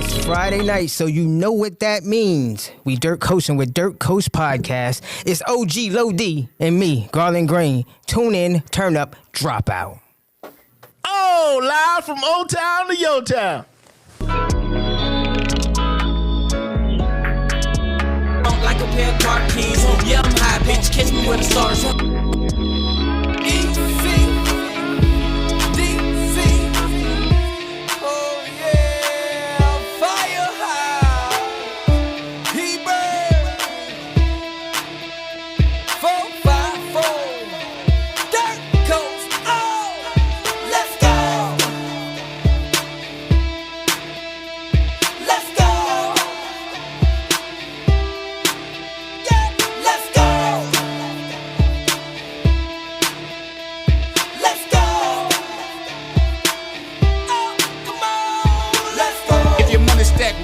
It's Friday night, so you know what that means. We Dirt Coasting with Dirtcoast Podcast. It's OG Low D and me, Garland Green. Tune in, turn up, drop out. Oh, live from Old Town to Yo Town. Like a pair of car keys. Yeah, I'm high, bitch. Catch me where the stars are.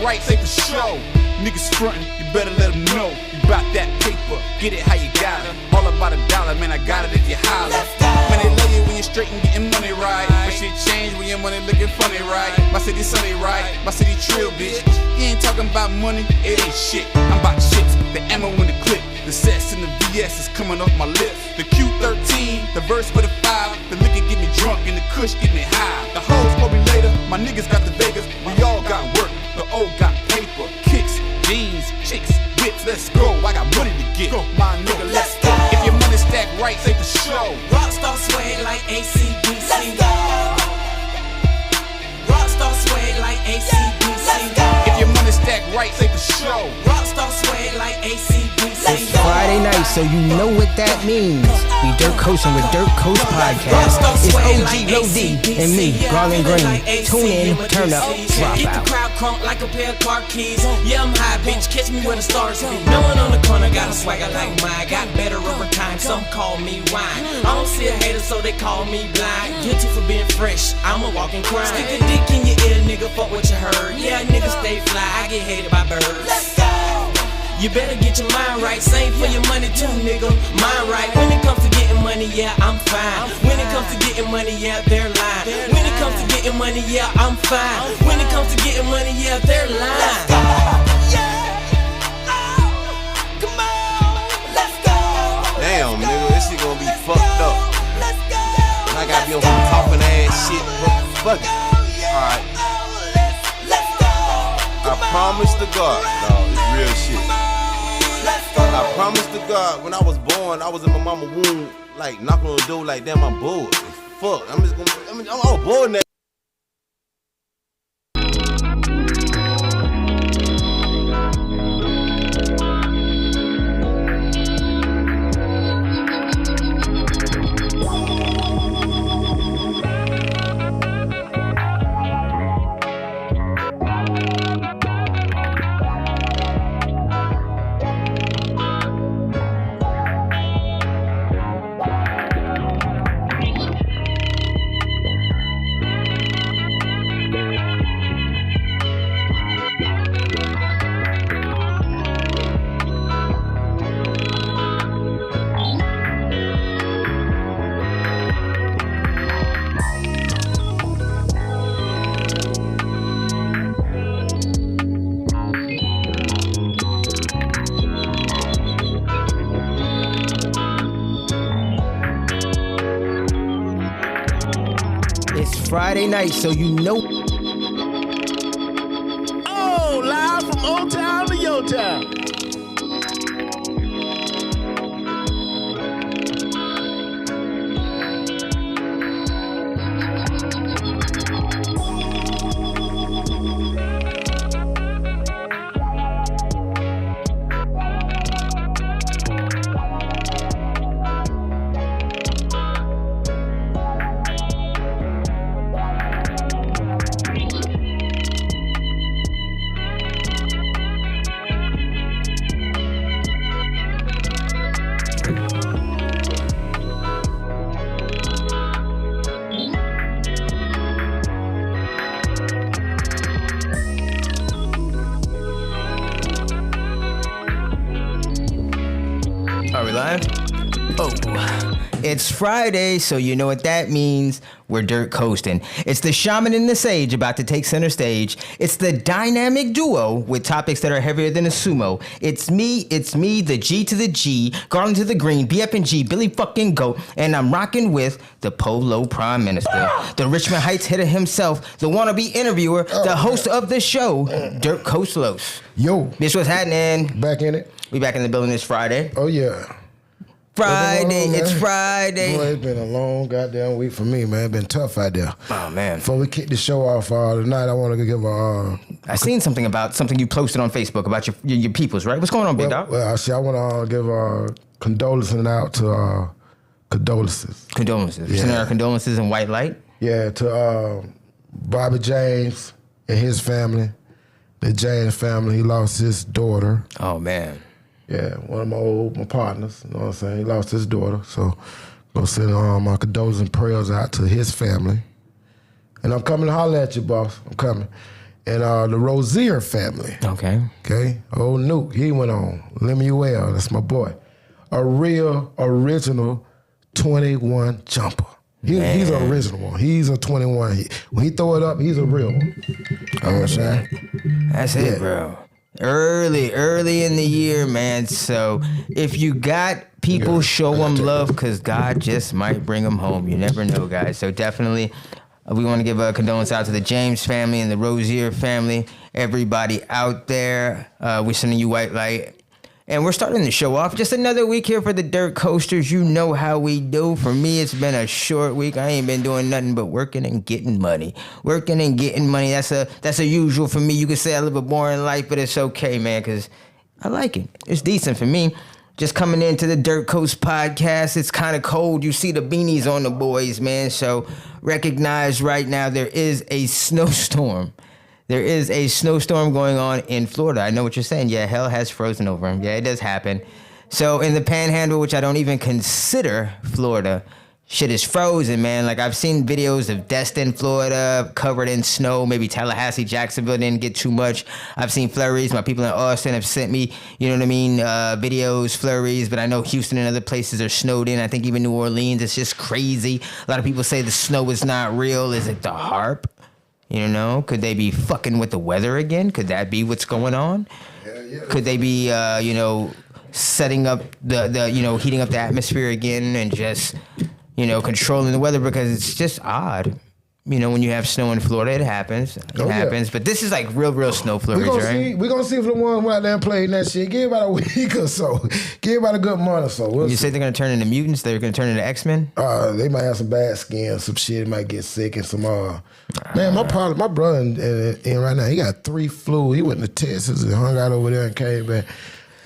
Right, say for sure. Niggas frontin', you better let them know. You bout that paper, get it how you got it. All about a dollar, man, I got it if you holler. Man, they love you when you're straight and getting money right. But shit change when your money looking funny, right? My city sunny, right? My city trill, bitch. You ain't talking about money, it ain't shit. I'm about shits, the ammo in the clip. The sets and the VS is coming off my lip. The Q13, the verse for the 5. The liquor get me drunk and the kush get me high. The hoes will be later, my niggas got the Vegas. We all got work. The old got paper, kicks, jeans, chicks, whips, let's go. I got money to get, my nigga, let's go. If your money stack right, say for sure. Rockstar swag like ACDC. Let's go. Rockstar swag like ACDC. Let's go. If your money stack right, say for sure. Rockstar swag like ACDC. It's Friday night, so you know what that means. We Dirt Coasting with Dirtcoast Podcast. It's OG Low D and me, Garland Green. Tune in, turn up, drop Get the out. crowd crunk like a pair of car keys. Yeah, I'm high, bitch. Catch me where the stars be. No one on the corner got a swagger like mine. Got better over time, some call me wine. I don't see a hater, so they call me blind. Guilty for being fresh, I'm a walking crime. Stick a dick in your ear, nigga, fuck what you heard. Yeah, niggas stay fly, I get hated by birds. Let's go. You better get your mind right. Same for your money too, nigga. Mind right. When it comes to getting money, yeah, I'm fine. When it comes to getting money, yeah, they're lying. When it comes to getting money, yeah, I'm fine. When it comes to getting money, yeah, they're lying. Let's go. Yeah. Oh, come on. Let's go. Damn, nigga, this shit gonna be fucked up. Let's go. And I gotta be on some talking ass shit, but fuck it. Alright. Let's go. I promise to God, dog, it's real shit. I promise to God, when I was born, I was in my mama's womb, like knocking on the door, like damn, I'm bored. Fuck, I'm all bored now. It's Friday night, so you know. Oh, live from Old Town to Yo Town. It's Friday, so you know what that means. We're dirt coasting. It's the shaman and the sage about to take center stage. It's the dynamic duo with topics that are heavier than a sumo. It's me, the G to the G, Garland to the Green, BF and G, Billy fucking Goat, and I'm rocking with the Polo Prime Minister, the Richmond Heights hitter himself, the wannabe interviewer, the host of the show, Dirtcoast Los. Yo. This what's happening. Back in it. We back in the building this Friday. Oh, yeah. Friday, on, it's Friday. Boy, it's been a long goddamn week for me, man. It's been tough out there. Oh, man. Before we kick the show off tonight, I want to give I seen something you posted on Facebook about your peoples, right? What's going on, big dog? Well, I want to give condolences out to condolences. Condolences. We're Yeah. sending our condolences in white light. Yeah, to Bobby James and his family. The James family, he lost his daughter. Oh, man. Yeah, one of my partners, you know what I'm saying? He lost his daughter, so go send my condolences and prayers out to his family. And I'm coming to holler at you, boss. I'm coming. And the Rozier family. Okay. Okay? Old Nuke, he went on. Lemuel, that's my boy. A real, original 21 jumper. He's an original one. He's a 21. When he throw it up, he's a real one. You know what I'm saying? That's it, bro. Early in the year, man. So if you got people, show them love, because God just might bring them home. You never know, guys. So definitely, we want to give a condolence out to the James family and the Rozier family. Everybody out there, we're sending you white light. And we're starting the show off. Just another week here for the Dirt Coasters. You know how we do. For me, it's been a short week. I ain't been doing nothing but working and getting money. Working and getting money. That's a usual for me. You could say I live a boring life, but it's okay, man, because I like it. It's decent for me. Just coming into the Dirt Coast podcast. It's kind of cold. You see the beanies on the boys, man. So recognize right now there is a snowstorm. There is a snowstorm going on in Florida. I know what you're saying. Yeah, hell has frozen over him. Yeah, it does happen. So in the Panhandle, which I don't even consider Florida, shit is frozen, man. Like, I've seen videos of Destin, Florida, covered in snow. Maybe Tallahassee, Jacksonville didn't get too much. I've seen flurries. My people in Austin have sent me, you know what I mean, videos, flurries. But I know Houston and other places are snowed in. I think even New Orleans, it's just crazy. A lot of people say the snow is not real. Is it the HARP? You know, could they be fucking with the weather again? Could that be what's going on? Yeah. Could they be, setting up heating up the atmosphere again and just, controlling the weather? Because it's just odd. You know, when you have snow in Florida, it happens. It happens. But this is like real snow flurries, right? We're going to see if the one went out there and played that shit. Give it about a week or so. Give it about a good month or so. You say they're going to turn into mutants? They're going to turn into X-Men? They might have some bad skin, some shit. Might get sick and some... Man, my brother in right now, he got 3 flu. He went to Texas and hung out over there and came back.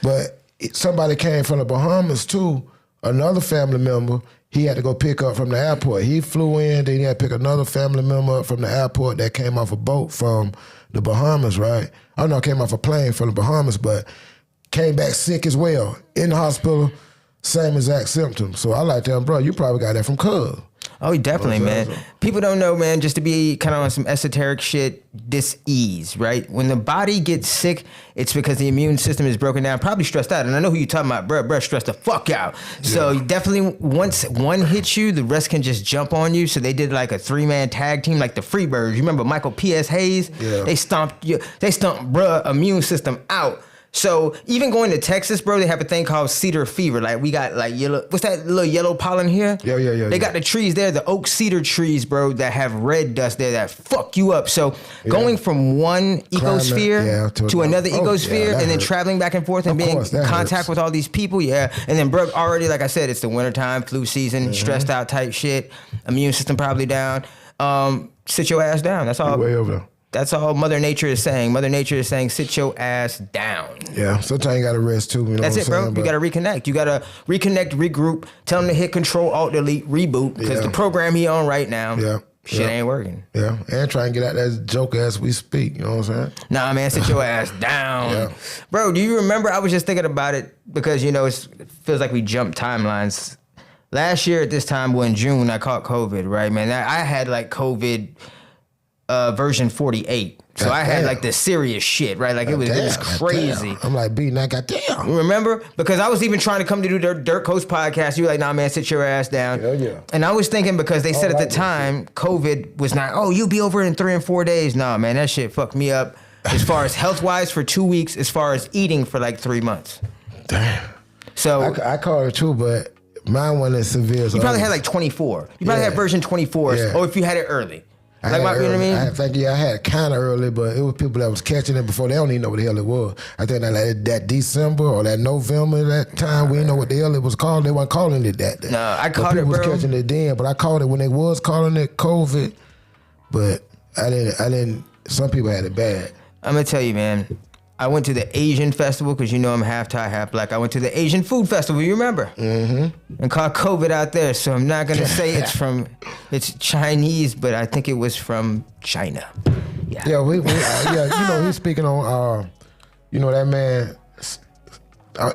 But somebody came from the Bahamas, too. Another family member, he had to go pick up from the airport. He flew in, then he had to pick another family member up from the airport that came off a boat from the Bahamas, right? I don't know, came off a plane from the Bahamas, but came back sick as well. In the hospital, same exact symptoms. So I like them, bro, you probably got that from Cuz. Oh, definitely, man. People don't know, man, just to be kind of on some esoteric shit, dis-ease, right? When the body gets sick, it's because the immune system is broken down, probably stressed out. And I know who you're talking about, bruh, stressed the fuck out. Yeah. So definitely, once one hits you, the rest can just jump on you. So they did like a 3-man tag team, like the Freebirds. You remember Michael P.S. Hayes? Yeah. They stomped bruh immune system out. So even going to Texas, bro, they have a thing called cedar fever. Like, we got like yellow, what's that little yellow pollen here? Yeah. They got the trees there, the oak cedar trees, bro, that have red dust there that fuck you up. So going from one ecosphere to another ecosphere and then traveling back and forth and being in contact with all these people, and then bro, already, like I said, it's the wintertime, flu season, stressed out type shit, immune system probably down. Sit your ass down. That's all. Way over there. That's all Mother Nature is saying. Mother Nature is saying, sit your ass down. Yeah, sometimes you got to rest too. You know That's it, bro. You got to reconnect. You got to reconnect, regroup, tell them to hit Control, Alt, Delete, reboot, because the program he on right now, shit ain't working. Yeah, and try and get out that joke as we speak. You know what I'm saying? Nah, man, sit your ass down. Bro, do you remember? I was just thinking about it because, it feels like we jumped timelines. Last year at this time, in June, I caught COVID, right, man? I had like COVID version 48. So I had like the serious shit, right? Like it was crazy. I'm like, B, now goddamn. Remember? Because I was even trying to come to do the Dirtcoast podcast. You were like, nah, man, sit your ass down. Hell yeah. And I was thinking because they said at the time, COVID was not, oh, you'll be over in 3 and 4 days. Nah, man, that shit fucked me up as far as health-wise for 2 weeks, as far as eating for like 3 months. Damn. So I caught it too, but mine wasn't as severe. You probably had like 24. You probably had version 24, or if you had it early. You know what I mean? I had it kind of early, but it was people that was catching it before. They don't even know what the hell it was. I think that December or that November, that time, we didn't know what the hell it was called. They weren't calling it that. No, I caught it, bro. People was catching it then, but I caught it when they was calling it COVID. But I didn't. Some people had it bad. I'm gonna tell you, man. I went to the Asian festival because you know I'm half Thai, half black. I went to the Asian food festival. You remember? Mm-hmm. And caught COVID out there. So I'm not gonna say it's Chinese, but I think it was from China. Yeah. Yeah. You know, he's speaking on. You know that man.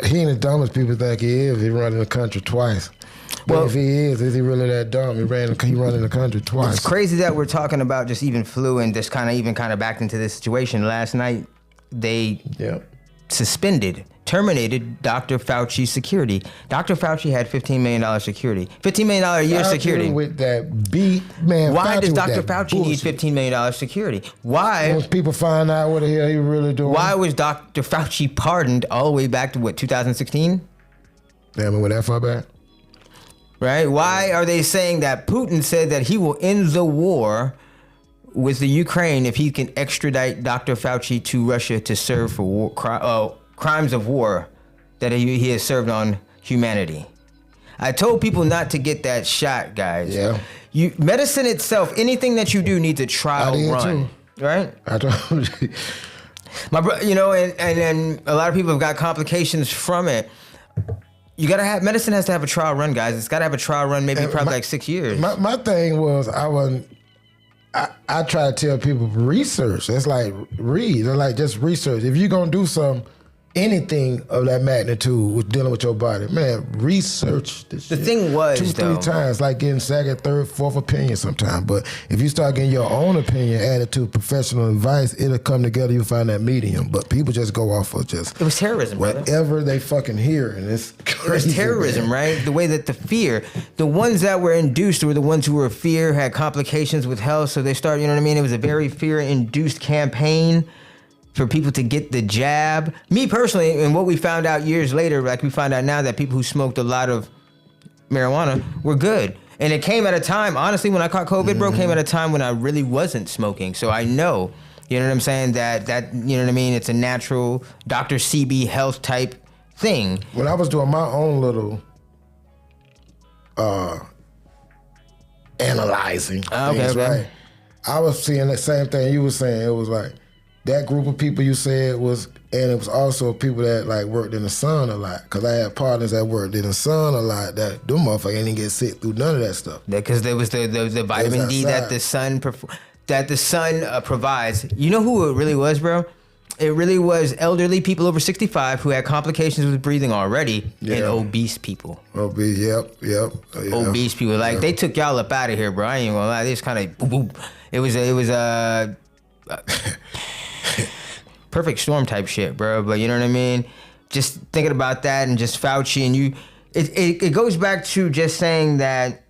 He ain't as dumb as people think he is. He running the country twice. Well, if he is he really that dumb? He running the country twice. It's crazy that we're talking about just even flu and just kind of backed into this situation. Last night, they terminated Dr. Fauci's security. Dr. Fauci had $15 million security. $15 million a year security. With that beat, man. Why does Dr. Fauci need $15 million security? Why? Once people find out what the hell he really doing. Why was Dr. Fauci pardoned all the way back to 2016? Damn, it went that far back? Right? Why are they saying that Putin said that he will end the war with the Ukraine if he can extradite Dr. Fauci to Russia to serve for crimes of war that he has served on humanity? I told people not to get that shot, guys. Yeah. Medicine itself, anything that you do needs a trial run. Too. Right? I told you. My bro, you know, and then a lot of people have got complications from it. You gotta have medicine has to have a trial run, guys. It's gotta have a trial run, probably like 6 years. My thing was I try to tell people research. It's like read. It's like just research. If you're gonna do anything of that magnitude with dealing with your body, man, research this shit. The thing was, 2-3 times, like getting second, third, fourth opinion sometimes. But if you start getting your own opinion added to professional advice, it'll come together. You find that medium. But people just go off of just it was terrorism, whatever brother. They fucking hear, and it's crazy. It was terrorism, man. Right? The way that the ones that were induced were the ones who were fear, had complications with health, so they started. You know what I mean? It was a very fear-induced campaign for people to get the jab. Me personally, and what we found out years later, like we find out now that people who smoked a lot of marijuana were good. And it came at a time, honestly, when I caught COVID, bro, came at a time when I really wasn't smoking. So I know, you know what I'm saying, that you know what I mean, it's a natural Dr. CB health type thing. When I was doing my own little analyzing things, right? I was seeing the same thing you were saying. It was like, that group of people you said was, and it was also people that like worked in the sun a lot. Cause I had partners that worked in the sun a lot. That them motherfuckers didn't get sick through none of that stuff. Because there was the vitamin D that the sun provides. You know who it really was, bro? It really was elderly people over 65 who had complications with breathing already, and obese people. Obese, yep. Obese people, like they took y'all up out of here, bro. I ain't gonna lie, they just kind of boom. It was perfect storm type shit, bro. But you know what I mean? Just thinking about that and just Fauci and it goes back to just saying that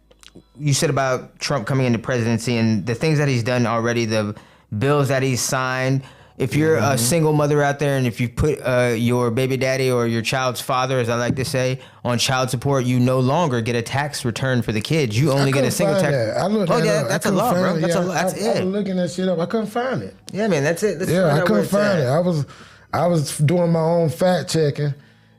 you said about Trump coming into presidency and the things that he's done already, the bills that he's signed. If you're a single mother out there and if you put your baby daddy or your child's father, as I like to say, on child support, you no longer get a tax return for the kids. You only get a single tax. That's a law, bro. That's it. I was looking that shit up. I couldn't find it. Yeah, man, that's it. I couldn't find it. I was doing my own fact checking,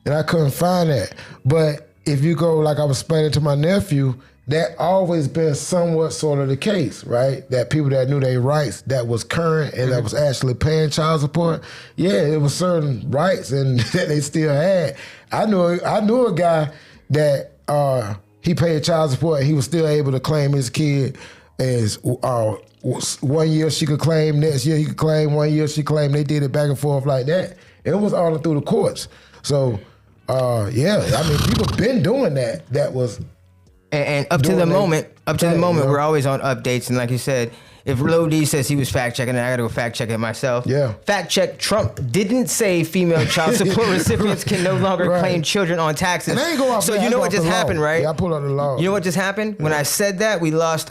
and I couldn't find that. But if you go, like I was explaining to my nephew, that always been somewhat sort of the case, right? That people that knew their rights, that was current and that was actually paying child support, it was certain rights and that they still had. I knew a guy that he paid child support and he was still able to claim his kid as 1 year she could claim, next year he could claim, 1 year she claimed. They did it back and forth like that. It was all through the courts. So, I mean, people been doing that. That was... And up to the moment, we're always on updates. And like you said, if Lil D says he was fact checking, I gotta go fact check it myself. Yeah. Fact check: Trump didn't say female child support recipients can no longer claim children on taxes. And I ain't go off so that, you I know go what off just the law. happened, right? Yeah, I pulled out the law. You know what just happened? When I said that, we lost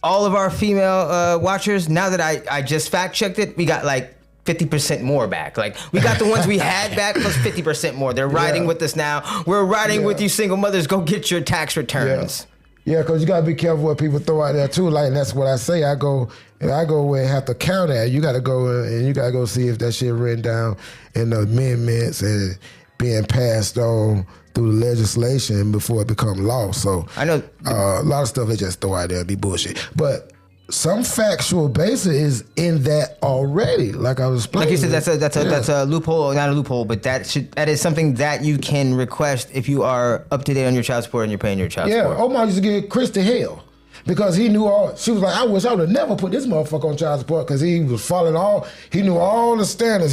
all of our female watchers. Now that I just fact checked it, we got like 50% more back. Like we got the ones we had back plus 50% more. They're riding with us now. We're riding with you single mothers. Go get your tax returns. Yeah, because you gotta be careful what people throw out there too. Like, and that's what I say. I go where I have to count at. You gotta go and you gotta go see if that shit written down in the amendments and being passed on through the legislation before it become law. So I know a lot of stuff they just throw out there and be bullshit. But some factual basis is in that already. Like I was explaining. Like you said, that's a loophole, not a loophole, but that is something that you can request if you are up to date on your child support and you're paying your child support. Yeah, Omar used to get Chris to hell because he knew all. She was like, I wish I would have never put this motherfucker on child support because he was following all. He knew all the standards.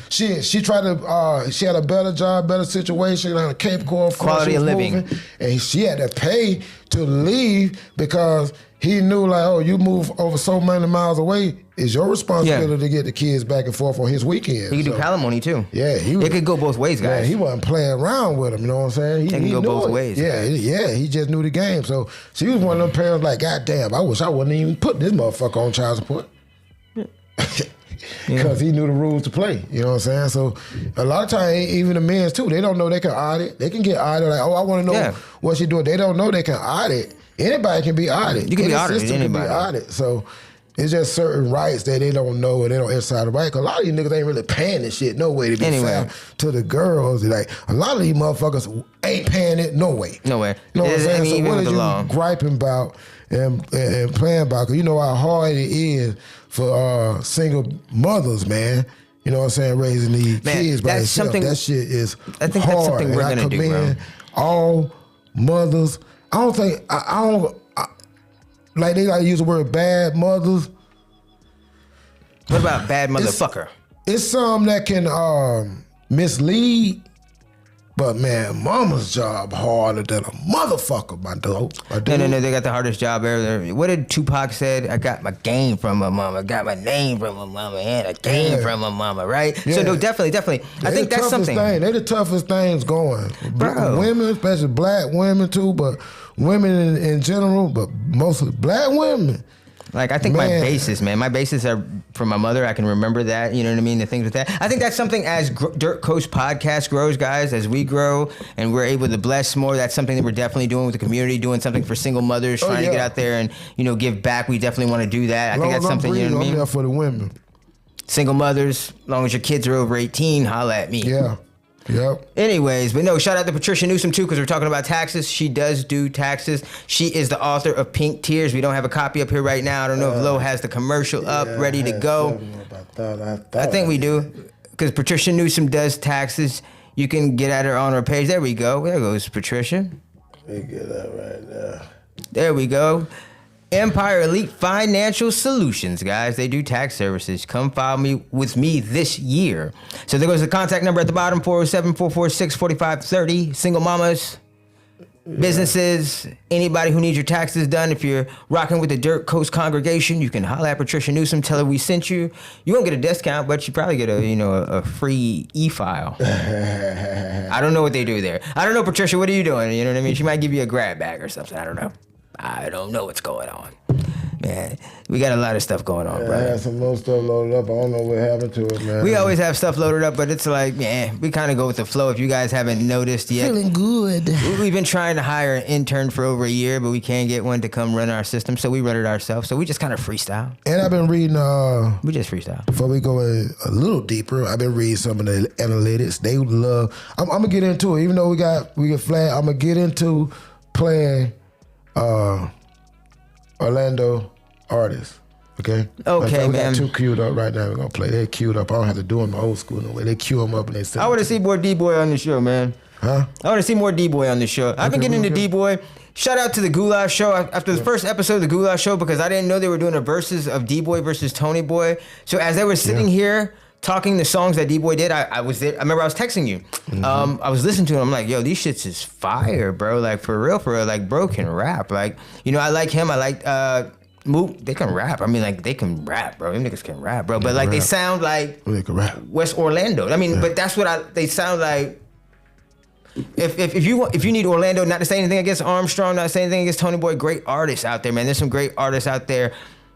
She tried to. She had a better job, better situation on a Cape Coral, quality of living, and she had to pay to leave because he knew like, oh, you move over so many miles away, it's your responsibility to get the kids back and forth on his weekend. He could do palimony too. Yeah, it could go both ways, guys. Yeah, he wasn't playing around with him. You know what I'm saying? It can go both ways. Yeah, he just knew the game. So she was one of them parents like, God damn, I wish I wouldn't even put this motherfucker on child support. Because he knew the rules to play. You know what I'm saying? So a lot of times, even the men too, they don't know they can audit. They can get audited. Like, oh, I want to know what she doing. They don't know they can audit. Anybody can be audited. You can be Any audited. system Anybody can be audited. So it's just certain rights that they don't know or they don't inside the right. Because a lot of these niggas ain't really paying this shit no way to be found to the girls. Like a lot of these motherfuckers ain't paying it no way. No way. You know what I'm saying? So even what with are the you law. griping about and playing about? Because you know how hard it is for single mothers, man. You know what I'm saying? Raising these kids by themselves. That shit is I think hard. that's something we're going to do, bro. All mothers. I don't think, like they gotta use the word bad mothers. What about bad motherfucker? It's some that can mislead, but man, mama's job harder than a motherfucker, my dude. No, they got the hardest job ever. What did Tupac said? I got my game from my mama, got my name from my mama, and a game from my mama, right? Yeah. So no, definitely. I think that's something. They're the toughest things going. Bro. Women, especially black women too, but women in general, but mostly black women. Like, I think my bases are from my mother. I can remember that, you know what I mean? The things with that. I think that's something as Dirt Coast Podcast grows, guys, as we grow and we're able to bless more, that's something that we're definitely doing with the community, doing something for single mothers, trying to get out there and, give back. We definitely want to do that. I think that's something, you know what I mean? I'm there for the women. Single mothers, as long as your kids are over 18, holla at me. Yeah. Yep. Anyways, but no, shout out to Patricia Newsom too, because we're talking about taxes. She does do taxes. She is the author of Pink Tears. We don't have a copy up here right now. I don't know if Lo has the commercial up, ready to go. I think we do, because Patricia Newsom does taxes. You can get at her on her page. There we go. There goes Patricia. We get that right there. There we go. Empire Elite Financial Solutions, guys. They do tax services. Come file with me this year. So there goes the contact number at the bottom, 407-446-4530. Single mamas, businesses, anybody who needs your taxes done. If you're rocking with the Dirt Coast congregation, you can holler at Patricia Newsom, tell her we sent you. You won't get a discount, but you probably get a free e-file. I don't know what they do there. I don't know, Patricia, what are you doing? You know what I mean? She might give you a grab bag or something. I don't know. I don't know what's going on. Man, we got a lot of stuff going on, brother. I had some more stuff loaded up. I don't know what happened to it, man. We always have stuff loaded up, but it's like, we kind of go with the flow. If you guys haven't noticed yet. Feeling good. We've been trying to hire an intern for over a year, but we can't get one to come run our system, so we run it ourselves. So we just kind of freestyle. And I've been reading... we just freestyle. Before we go a little deeper, I've been reading some of the analytics. They love... I'm going to get into it. Even though we get flat, I'm going to get into playing... Orlando artists, okay? Okay, we man. got two queued up right now. We're going to play. They're queued up. I don't have to do them the old school no way. They queue them up and they send I want to see more D-Boy on the show, man. Huh? I want to see more D-Boy on the show. I've been getting into D-Boy. Shout out to the Goulash Show. After the first episode of the Goulash Show, because I didn't know they were doing a versus of D-Boy versus Tony Boy. So as they were sitting here talking the songs that D-Boy did, I was there. I remember I was texting you. Mm-hmm. I was listening to him. I'm like, yo, these shits is fire, bro. Like, for real. Like, bro can rap. Like, I like him. I like Mook, they can rap. I mean, like, they can rap, bro. Them niggas can rap, bro. But, like, they sound like They can rap. West Orlando. I mean, but that's what they sound like. If you need Orlando, not to say anything against Armstrong, not to say anything against Tony Boy, great artists out there, man. There's some great artists out there.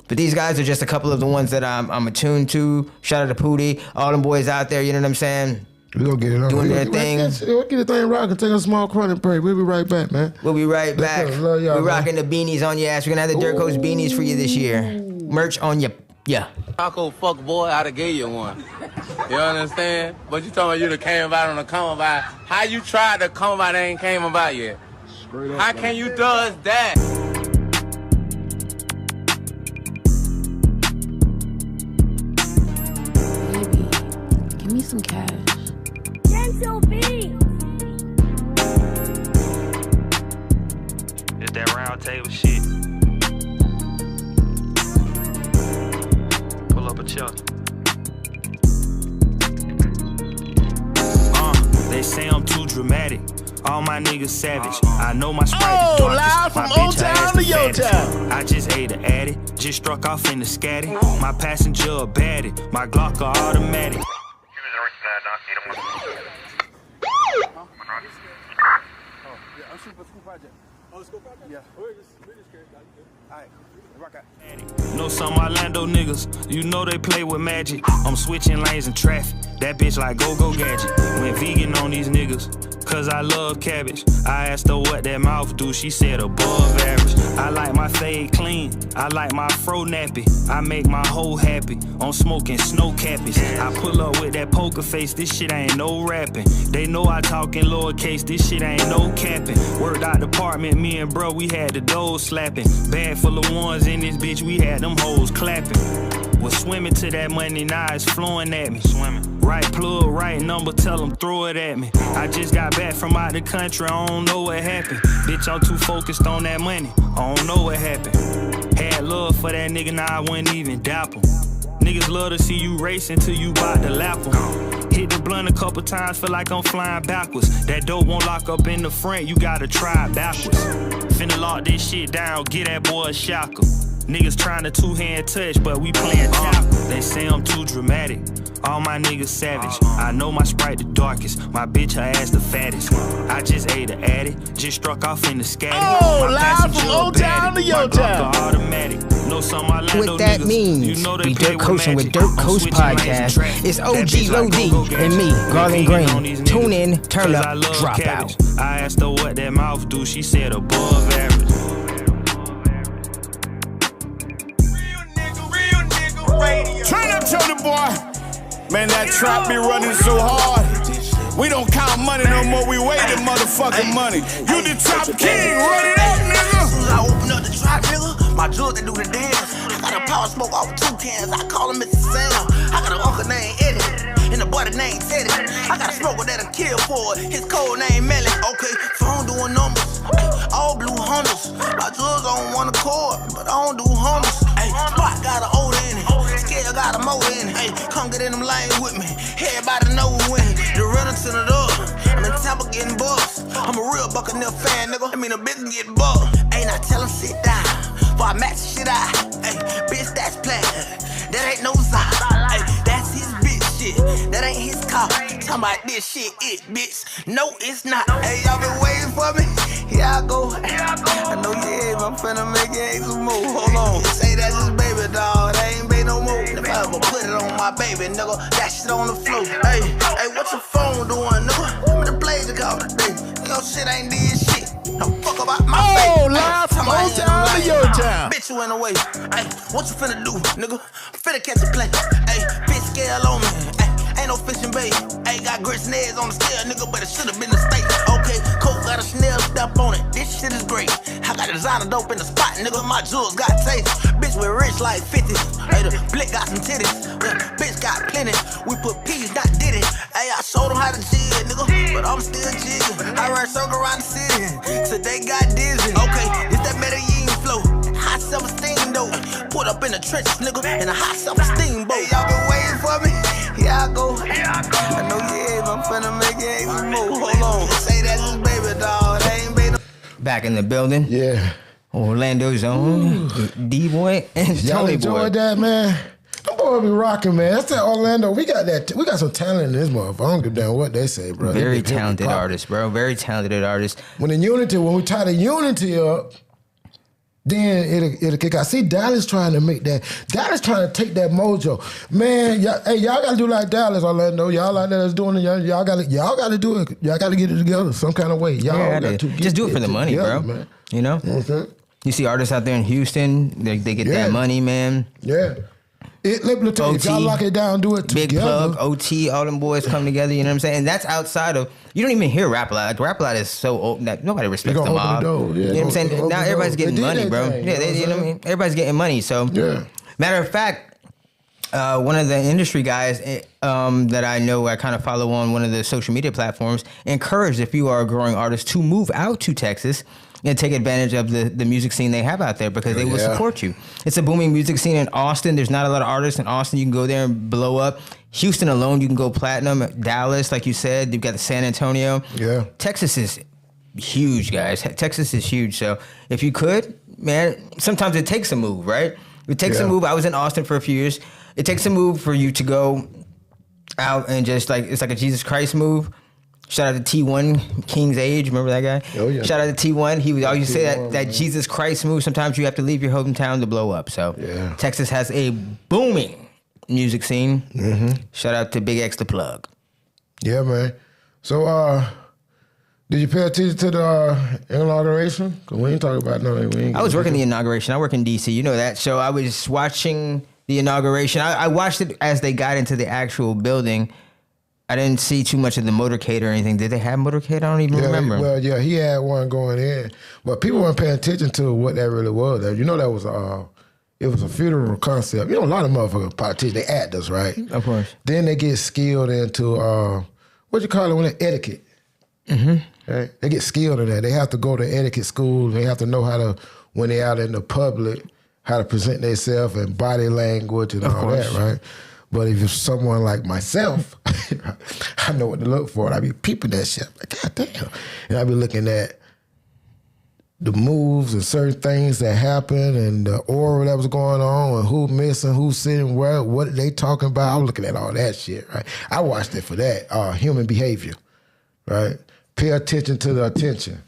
But these guys are just a couple of the ones that I'm attuned to. Shout out to Pootie, all them boys out there, you know what I'm saying? We gonna get it on. Doing their thing. We'll get the thing rocking. Take a small chronic break. We'll be right back, man. We'll be right back. Love y'all, We're rocking the beanies on your ass. We're gonna have the Dirtcoast beanies for you this year. Merch on your, yeah. Taco fuck boy, I'd have gave you one. You understand? But you talking about you done came about on the come about. How you tried to come about ain't came about yet? How can you do us that? Baby, give me some cash. Gentle B. It's that round table shit. Pull up a chair. They say I'm too dramatic. All my niggas savage. I know my sprite the darkest. Live from My bitch, Old I ass Town the to Yo fattest. Town. I just ate an addy. Just struck off in the scatty. My passenger a baddie. My Glock are automatic. Know some Orlando niggas, you know they play with magic. I'm switching lanes in traffic, that bitch like go-go gadget. Went vegan on these niggas, cause I love cabbage. I asked her what that mouth do, she said above average. I like my fade clean, I like my fro nappy. I make my hoe happy, on smoking snow cappies. I pull up with that poker face, this shit ain't no rapping. They know I talk in lowercase, this shit ain't no capping. Worked out the apartment, me and bro, we had the doors slapping. Bag full of ones in this bitch, we had them hoes clapping. Was swimming to that money, now it's flowing at me. Swimming. Right plug, right number, tell them throw it at me. I just got back from out the country, I don't know what happened. Bitch, I'm too focused on that money, I don't know what happened. Had love for that nigga, now I wouldn't even dap him. Niggas love to see you racing till you bout to lap him. Hit the blunt a couple times, feel like I'm flying backwards. That dope won't lock up in the front, you gotta try it backwards. Finna lock this shit down, get that boy a shackle. Niggas trying to two-hand touch, but we playing tackle. They say I'm too dramatic. All my niggas savage. I know my sprite the darkest. My bitch, her ass the fattest. I just ate an addy. Just struck off in the scatty. Oh, my live from Old Town to Yo Town. Automatic. Know some Orlando What that niggas, means, you know they we play Dirt with Coasting with magic. Dirt I'm Coast switching lanes Podcast. and traffic. It's That OG bitch like Lodi go-go and me, gadget. Garland Vegan on Green. these Tune niggas, in, turn cause up, I love drop cabbage. out. I asked her what that mouth do, she said above average. Turn up, Tony boy. Man, that trap be running so hard. We don't count money no more, we weigh the motherfucking money. You the top king, run it up, nigga. I open up the trap, nigga. My jewels, they do the dance. I got a power smoke off 2 cans. I call him Mr. Sam. I got an uncle named Eddie. And a buddy named Teddy. I got a smoker that'll kill for it. His code name Melly. Okay, phone doing numbers. Ay, all blue Hondas. My jewels on one accord, but I don't do Hondas. Ay, Spot got an odor in it. Scale got a motor in it. Ay, come get in them lanes with me. Everybody know we win. The runner to the door. I'm in Tampa getting bucks. I'm a real Buccaneer fan, nigga. I mean, a bitch get bucked. Ain't I tell him sit down. Before I match shit out. Ay, bitch, that's platinum. That ain't no sign. Ay, that's his bitch shit. That ain't his car. Talking about this shit, it, bitch. No, it's not. Hey, y'all been waiting for me? Here I go. I know you ain't, I'm finna make it some move. Hold on. Say that's his baby, dog. That ain't baby no more. If I ever put it on my baby, nigga, that shit on the floor. Hey, what your phone doing, nigga? I'm in the blazer call today. Your shit ain't did shit. Don't fuck about my baby. Oh, live from Old Town to Yo Town. Bitch, you in the way. Hey, what you finna do, nigga? Finna catch a play. Hey, bitch, scale on me. Hey, ain't no fishing bait. Hey, got grits and eggs on the scale, nigga, but it should've been a steak. Okay, Coke got a Chanel step on it. This shit is great. I got designer dope in the spot, nigga. My jewels got taste. Bitch, we rich like 50. Hey, the blick got some titties. Bitch got plenty. We put P's, not did it. Hey, I showed them how to jig, nigga, but I'm still jigging. I run circle around the city, so they got dizzy. Okay, it's that Medellin flow. High self-esteem, though. Put up in the trenches, nigga, in a high self-esteem boat. Hey, y'all been waiting for me? Here I go. I know you ain't, I'm finna make it some move. Hold on. Say that's his baby, dog. That ain't baby. Back in the building. Yeah. Orlando's own D-Boy and Y'all Tony enjoyed Boy. that, man? Them boys be rocking, man. That's that Orlando. We got some talent in this motherfucker. I don't give a damn what they say, bro. Very talented artist, bro. Very talented artist. When we tie the unity up, then it'll kick out. See, Dallas trying to make that. Dallas trying to take that mojo, man. Y'all gotta do like Dallas, Orlando. Y'all like that's doing it. Y'all gotta do it. Y'all gotta get it together some kind of way. Y'all got to just do it for the money, together, bro. Man. You know. Mm-hmm. You see artists out there in Houston. They get that money, man. Yeah. Let me tell you, if y'all lock it down, do it together. Big Plug, OT, all them boys come together. You know what I'm saying? And that's outside of. You don't even hear Rap A Lot. Like, Rap A Lot is so old that nobody respects the mob. Yeah, you know what I'm saying? Now everybody's getting money, bro. Thing, you know what I mean? Everybody's getting money. So, matter of fact, one of the industry guys that I know, I kind of follow on one of the social media platforms, encouraged if you are a growing artist to move out to Texas and take advantage of the music scene they have out there because they will support you. It's a booming music scene in Austin. There's not a lot of artists in Austin. You can go there and blow up. Houston alone, you can go platinum. Dallas, like you said, you've got the San Antonio. Yeah. Texas is huge, guys. Texas is huge. So if you could, man, sometimes it takes a move, right? It takes a move. I was in Austin for a few years. It takes a move for you to go out and just like, it's like a Jesus Christ move. Shout out to T1, King's Age. Remember that guy? Oh, yeah. Shout out to T1. He would always say that Jesus Christ move. Sometimes you have to leave your hometown to blow up. So Texas has a booming music scene. Mm-hmm. Shout out to Big X the Plug. Yeah, man. So, did you pay attention to the inauguration? Because we ain't talking about nothing. I was working the inauguration. I work in D.C. You know that. So I was watching the inauguration. I watched it as they got into the actual building. I didn't see too much of the motorcade or anything. Did they have motorcade? I don't even remember. Well, yeah, he had one going in, but people weren't paying attention to what that really was. You know, that was it was a funeral concept. You know, a lot of motherfucking politicians, they actors, right? Of course. Then they get skilled into what you call it when they etiquette. Mm-hmm. Right? They get skilled in that. They have to go to etiquette school. They have to know how to, when they're out in the public, how to present themselves and body language and all that, right? But if it's someone like myself, I know what to look for. And I be peeping that shit. Like, God damn. And I be looking at the moves and certain things that happen and the aura that was going on and who missing, who's sitting where, what they talking about. I was looking at all that shit, right? I watched it for that. Human behavior, right? Pay attention to the attention,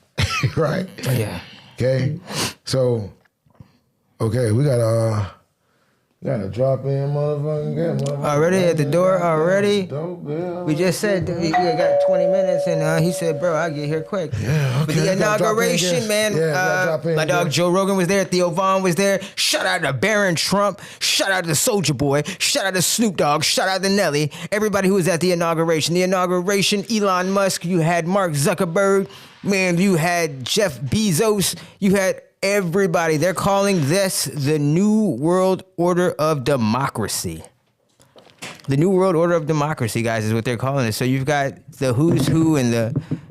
right? Yeah. Okay? So, okay, we got a drop in motherfucking already at the door already. We just said we got 20 minutes and he said, bro, I'll get here quick. Yeah, okay. But the inauguration, man, my dog Joe Rogan was there, Theo Vaughn was there. Shout out to Barron Trump, shout out to Soulja Boy, shout out to Snoop Dogg, shout out to Nelly, everybody who was at the inauguration. The inauguration, Elon Musk, you had Mark Zuckerberg, man, you had Jeff Bezos, you had everybody. They're calling this the New World Order of Democracy. The New World Order of Democracy, guys, is what they're calling it. So you've got the who's who and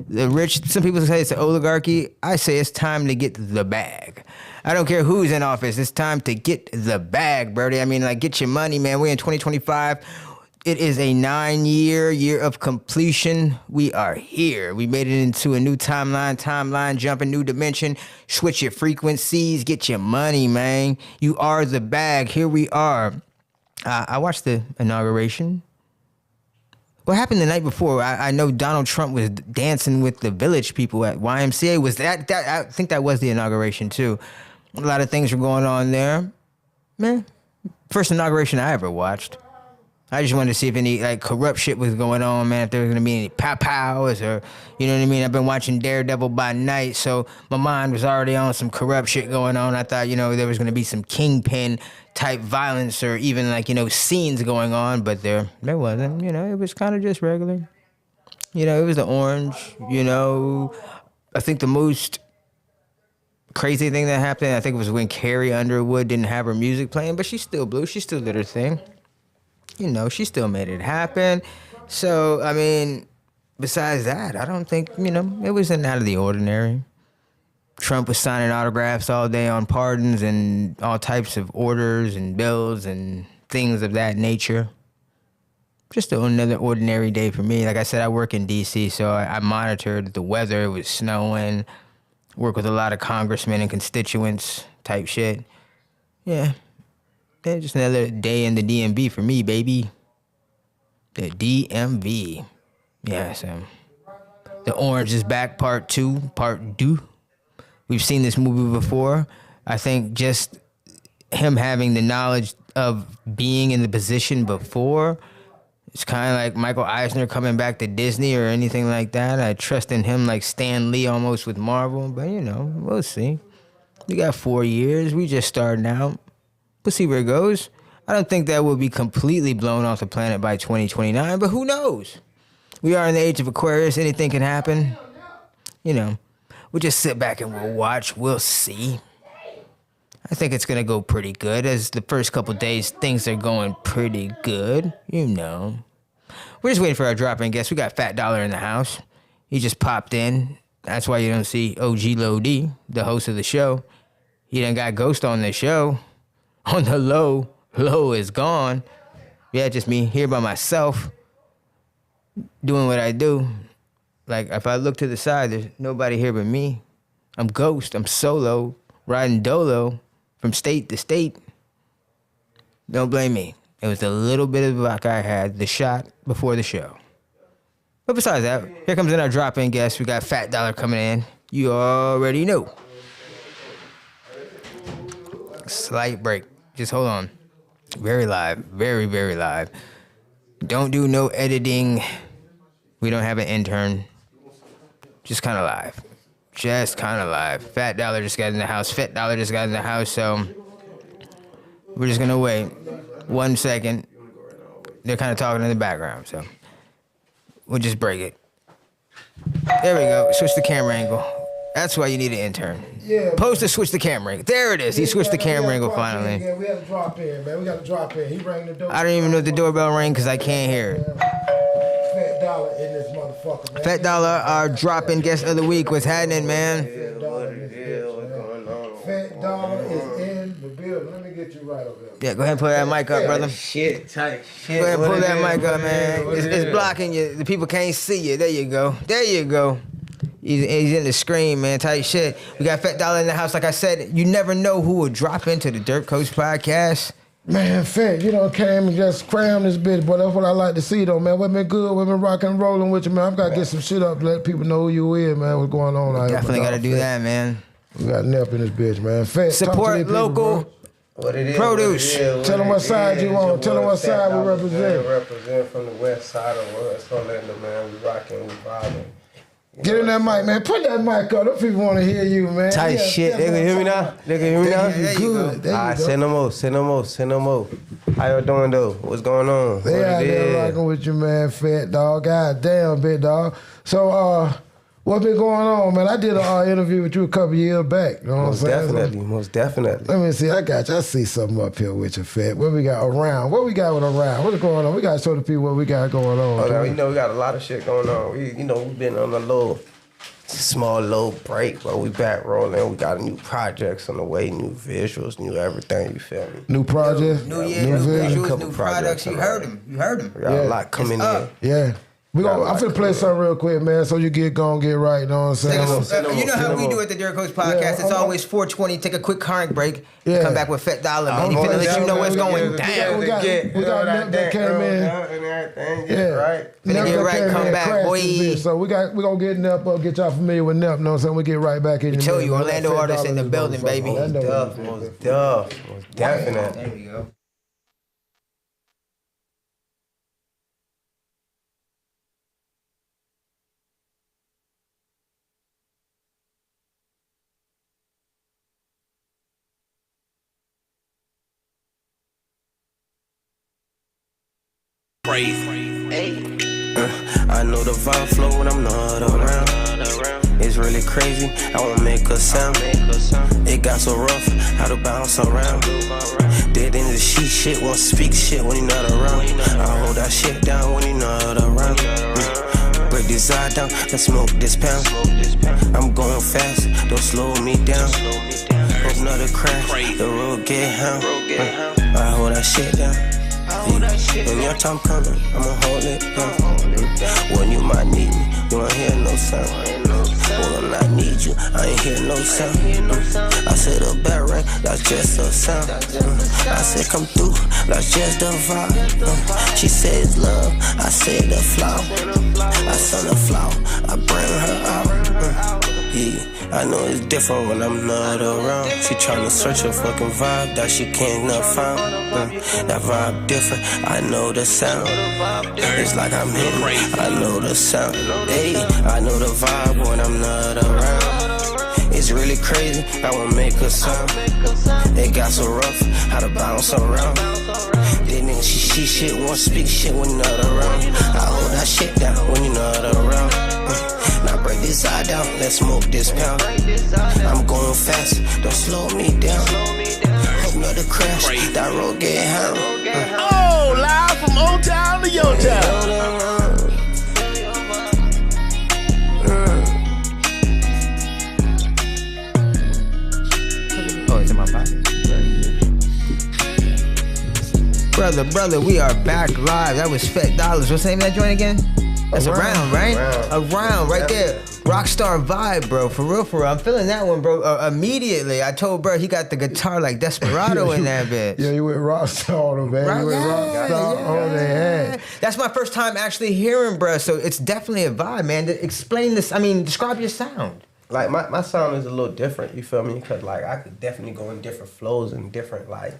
the rich. Some people say it's an oligarchy. I say it's time to get the bag. I don't care who's in office. It's time to get the bag, Brody. I mean, like, get your money, man. We're in 2025. It is a 9-year of completion. We are here. We made it into a new timeline jumping, new dimension. Switch your frequencies, get your money, man. You are the bag. Here we are. I watched the inauguration. What happened the night before? I know Donald Trump was dancing with the village people at YMCA. Was that I think that was the inauguration too. A lot of things were going on there. Man, first inauguration I ever watched. I just wanted to see if any like corrupt shit was going on, man. If there was gonna be any pow-pows or, you know what I mean? I've been watching Daredevil by night, so my mind was already on some corrupt shit going on. I thought, you know, there was gonna be some kingpin type violence or even like, you know, scenes going on, but there wasn't. You know, it was kind of just regular. You know, it was the orange. You know, I think the most crazy thing that happened, I think it was when Carrie Underwood didn't have her music playing, but she still blew. She still did her thing. You know, she still made it happen. So, I mean, besides that, I don't think, you know, it wasn't out of the ordinary. Trump was signing autographs all day on pardons and all types of orders and bills and things of that nature. Just another ordinary day for me. Like I said, I work in D.C., so I monitored the weather. It was snowing. Work with a lot of congressmen and constituents type shit. Yeah. Just another day in the DMV for me, baby. The DMV. Yeah, so. The Orange is Back Part 2. We've seen this movie before. I think just him having the knowledge of being in the position before, it's kind of like Michael Eisner coming back to Disney or anything like that. I trust in him like Stan Lee almost with Marvel, but we'll see. We got 4 years. We just starting out. We'll see where it goes. I don't think that we'll be completely blown off the planet by 2029, but who knows? We are in the age of Aquarius. Anything can happen. We'll just sit back and we'll watch. We'll see. I think it's going to go pretty good. As the first couple days, things are going pretty good. We're just waiting for our drop-in guest. We got Phet Dollaz in the house. He just popped in. That's why you don't see OG Low D, the host of the show. He done got Ghost on the show. On the low is gone. Yeah, just me here by myself, doing what I do. Like, if I look to the side, there's nobody here but me. I'm Ghost. I'm solo, riding dolo from state to state. Don't blame me. It was the little bit of luck I had, the shot before the show. But besides that, here comes in our drop-in guest. We got Phet Dollaz coming in. You already know. Slight break. Just hold on. Very live. Very, very live. Don't do no editing. We don't have an intern. Just kind of live. Phet Dollaz just got in the house. Phet Dollaz just got in the house, so we're just going to wait 1 second. They're kind of talking in the background, so we'll just break it. There we go. Switch the camera angle. That's why you need an intern. Yeah. Post to switch the camera angle. There it is. He switched the camera angle finally. Yeah, we had to drop in, man. We got to drop in. He rang the door. I don't even know if the doorbell rang because I can't hear it. Phet Dollaz in this motherfucker, man. Phet Dollaz, our drop-in guest of the week. What's happening, man? Phet Dollaz is in the building. Let me get you right over there. Yeah, go ahead and pull that mic up, brother. Shit, tight shit. Go ahead and pull that mic up, man. It's blocking you. The people can't see you. There you go. He's in the screen, man. Tight shit. We got Phet Dollaz in the house. Like I said, you never know who will drop into the Dirtcoast podcast. Man, Phet, came and just crammed this bitch, boy. That's what I like to see, though, man. We've been good. We've been rocking and rolling with you, man. I've got to get some shit up to let people know who you is, man. What's going on out here? Definitely got to do that, man. We got Nep in this bitch, man. Phet, support local what it is, produce. Tell them what side you on. Tell them what side we represent. We represent from the west side of West Orlando, man. We rocking, we vibing. Get in that mic, man. Put that mic up. Those people want to hear you, man. Tight shit. They can hear me now? They can hear me now? You good. All right, say no more. How y'all doing, though? What's going on? They out there rocking with you, man, Phet dog. God damn, big dog. So, what's been going on, man? I did an interview with you a couple years back. You know what I'm saying? Most definitely. Let me see. I got you. I see something up here with you, Phet. What we got around? What we got with around? What's going on? We got to show the people what we got going on. Oh, we got a lot of shit going on. We've been on a small break, but we back rolling. We got new projects on the way, new visuals, new everything. You feel me? New projects, new visuals, new products. You heard them. We got a lot coming in. Yeah. I'm finna play something real quick, man, so you get right, you know what I'm saying? You know how we do at the Dirtcoast podcast. It's always 4:20, take a quick current break, come back with Phet Dollaz, man. He finna let you know what's going down. We got Nep that came in. And everything, right? Finna get right, come back, boy. So we gonna get Nep up, get y'all familiar with Nep, you know what I'm saying? We get right back in. I tell you, Orlando artists in the building, baby. Most definite. There we go. I know the vibe flow when I'm not around. It's really crazy, I won't make a sound. It got so rough, how to bounce around. Dead in the shit, won't speak shit when you're not around. I hold that shit down when you're not around. Break this eye down, let's smoke this pound. I'm going fast, don't slow me down. Another crash, the road get hound. I hold that shit down. When your time coming, I'ma hold it down. When you might need me, you won't hear no sound. When I need you, I ain't hear no sound. I said a bell ring, that's just a sound. I said come through, that's just the vibe. She said it's love, I said the flower. I send the flower, I bring her out. Yeah, I know it's different when I'm not around. She tryna search a fucking vibe that she can't not find. That vibe different, I know the sound. It's like I'm hitting, I know the sound. Hey, I know the vibe when I'm not around. It's really crazy how I make a sound. It got so rough, how to bounce around. Then niggas she shit, won't speak shit when you're not around. I hold that shit down when you're not around. Now break this side down, let's smoke this pound. I'm going fast, don't slow me down. Hope not to crash, that road get hung. Oh, live from Old Town to Yo Town. Oh, it's in my pocket. Brother, we are back live. That was Phet Dollaz. What's the name of that joint again? That's Around, right? Around, right there. Rockstar vibe, bro. For real. I'm feeling that one, bro. Immediately, I told bro he got the guitar like Desperado in that bitch. Yeah, you went Rockstar on them, man. Right, you went Rockstar on their head. That's my first time actually hearing, bro. So it's definitely a vibe, man. Explain this. I mean, describe your sound. Like my sound is a little different, you feel me? Because like I could definitely go in different flows and different like